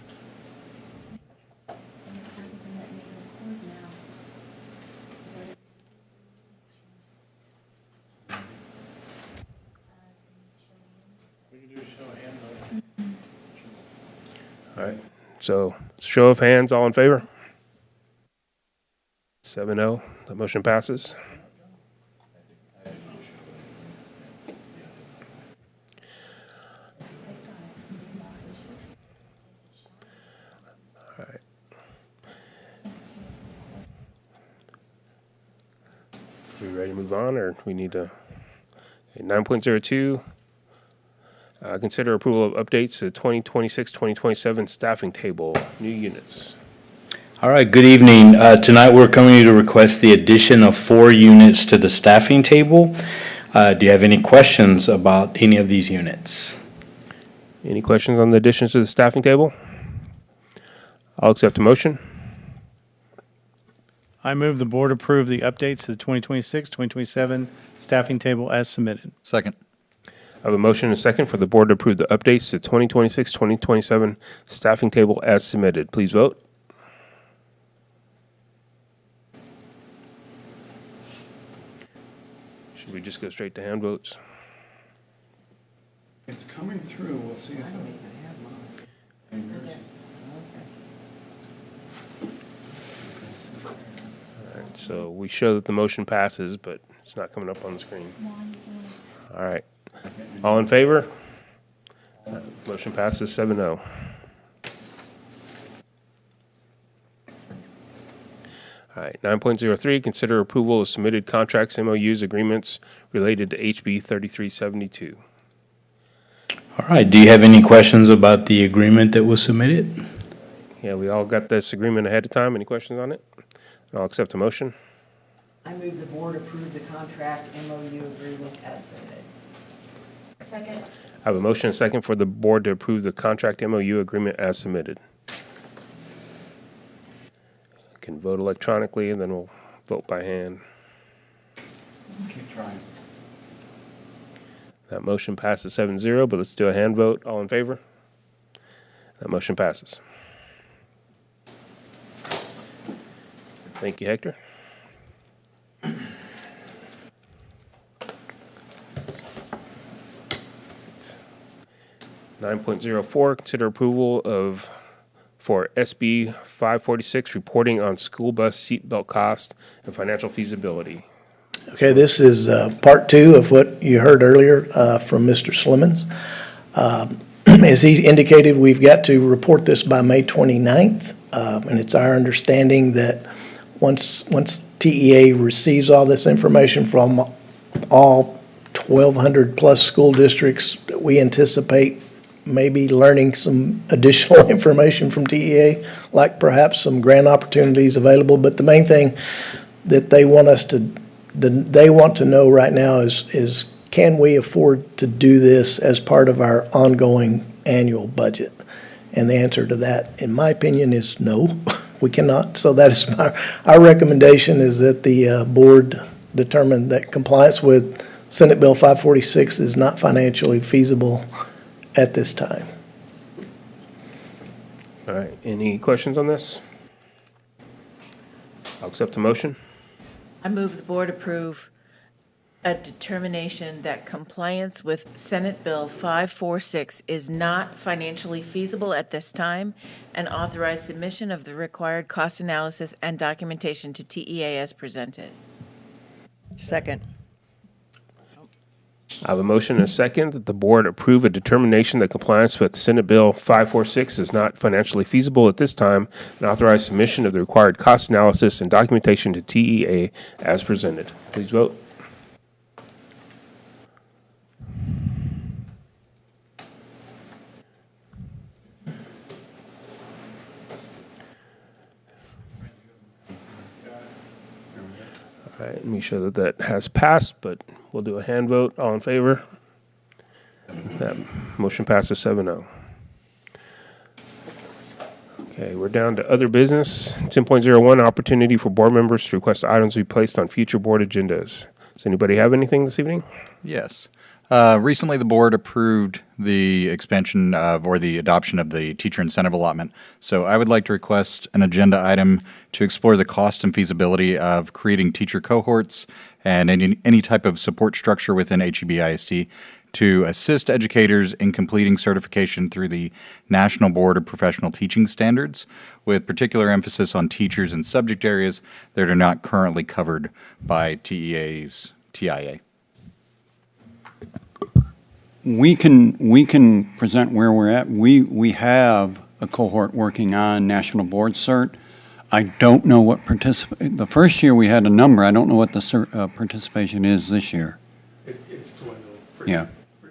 All right, so show of hands, all in favor? 7-0, the motion passes. All right. We ready to move on, or we need to? 9.02. Consider approval of updates to 2026-2027 staffing table, new units. All right, good evening. Tonight, we're coming to request the addition of 4 units to the staffing table. Do you have any questions about any of these units? Any questions on the additions to the staffing table? I'll accept a motion. I move the board approve the updates to the 2026-2027 staffing table as submitted. Second. I have a motion and a second for the board to approve the updates to 2026-2027 staffing table as submitted. Please vote. Should we just go straight to hand votes? It's coming through, we'll see if it. All right, so we show that the motion passes, but it's not coming up on the screen. All right. All in favor? Motion passes 7-0. All right, 9.03, consider approval of submitted contracts, MOUs, agreements related to HB 3372. All right, do you have any questions about the agreement that was submitted? Yeah, we all got this agreement ahead of time. Any questions on it? I'll accept a motion. I move the board approve the contract MOU agreement as submitted. Second. I have a motion and a second for the board to approve the contract MOU agreement as submitted. Can vote electronically, and then we'll vote by hand. Keep trying. That motion passes 7-0, but let's do a hand vote. All in favor? That motion passes. Thank you, Hector. 9.04, consider approval for SB 546, reporting on school bus seatbelt cost and financial feasibility. Okay, this is part 2 of what you heard earlier from Mr. Slimmons. As he indicated, we've got to report this by May 29th, and it's our understanding that once TEA receives all this information from all 1,200 plus school districts, we anticipate maybe learning some additional information from TEA, like perhaps some grant opportunities available. But the main thing that they want they want to know right now is can we afford to do this as part of our ongoing annual budget? And the answer to that, in my opinion, is no, we cannot. So that is our recommendation is that the board determine that compliance with Senate Bill 546 is not financially feasible at this time. All right, any questions on this? I'll accept the motion. I move the board approve a determination that compliance with Senate Bill 546 is not financially feasible at this time and authorize submission of the required cost analysis and documentation to TEA as presented. Second. I have a motion and a second that the board approve a determination that compliance with Senate Bill 546 is not financially feasible at this time and authorize submission of the required cost analysis and documentation to TEA as presented. Please vote. All right, let me show that that has passed, but we'll do a hand vote. All in favor? That motion passes 7-0. Okay, we're down to other business. 10.01, opportunity for board members to request items be placed on future board agendas. Does anybody have anything this evening? Yes. Recently, the board approved the expansion of or the adoption of the teacher incentive allotment. So I would like to request an agenda item to explore the cost and feasibility of creating teacher cohorts and any type of support structure within HEB-ISD to assist educators in completing certification through the National Board of Professional Teaching Standards, with particular emphasis on teachers and subject areas that are not currently covered by TEA's TIA. We can present where we're at. We have a cohort working on national board cert. I don't know what the first year we had a number. I don't know what the participation is this year. It's dwindled pretty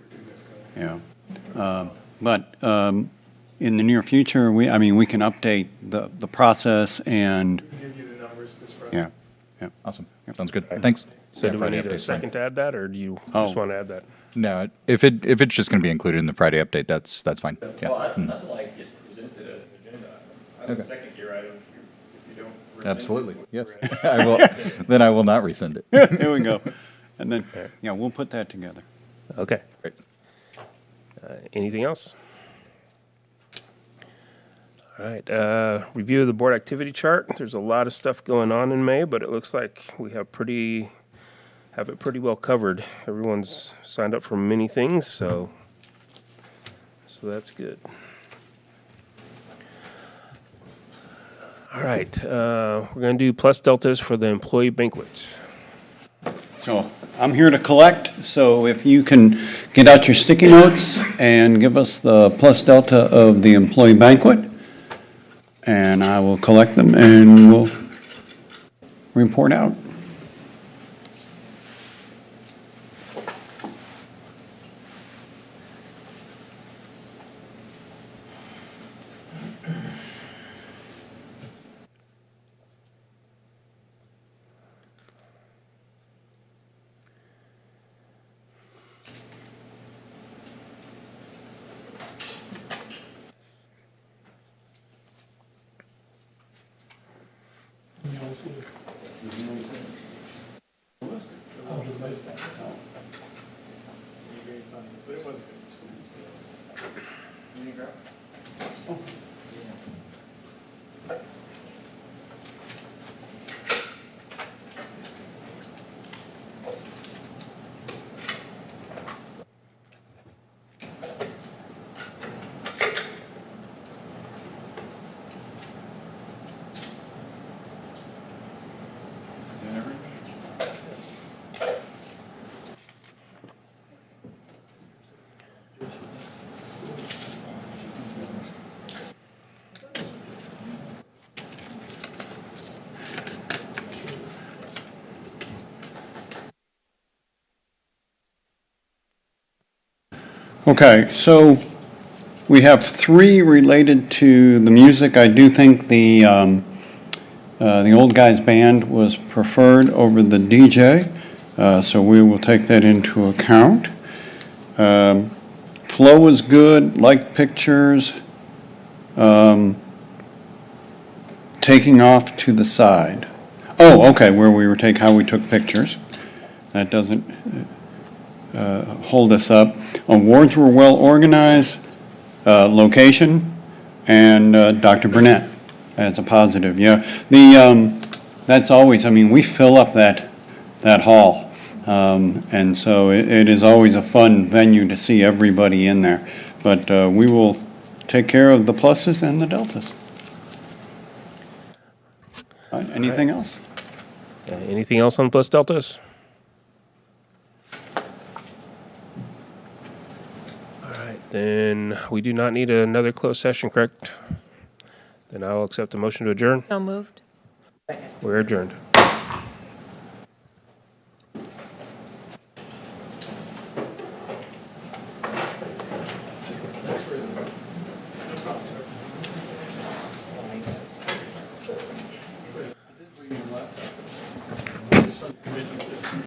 significantly. Yeah. But in the near future, we can update the process and. We can give you the numbers this Friday. Yeah. Yeah. Awesome. Sounds good. Thanks. So do we need a second to add that, or do you just want to add that? No, if it's just going to be included in the Friday update, that's fine. Yeah. Well, I'd like it presented as an agenda item. Okay. A second year item if you don't. rescind it. Absolutely. Yes. I will. Then I will not rescind it. Here we go. And then, yeah, we'll put that together. Okay. Great. Anything else? All right. Review of the board activity chart. There's a lot of stuff going on in May, but it looks like we have it pretty well covered. Everyone's signed up for many things, so that's good. All right. We're going to do plus deltas for the employee banquets. So I'm here to collect, so if you can get out your sticky notes and give us the plus delta of the employee banquet, and I will collect them and we'll report out. Okay, so We have 3 related to the music. I do think the old guy's band was preferred over the DJ, so we will take that into account. Flow was good, liked pictures. Taking off to the side. Oh, okay, where we were how we took pictures. That doesn't hold us up. Awards were well organized, location, and Dr. Burnett as a positive. Yeah, that's always, I mean, we fill up that hall. And so it is always a fun venue to see everybody in there. But we will take care of the pluses and the deltas. Anything else? Anything else on plus deltas? All right, then we do not need another closed session, correct? Then I will accept the motion to adjourn. So moved. We're adjourned.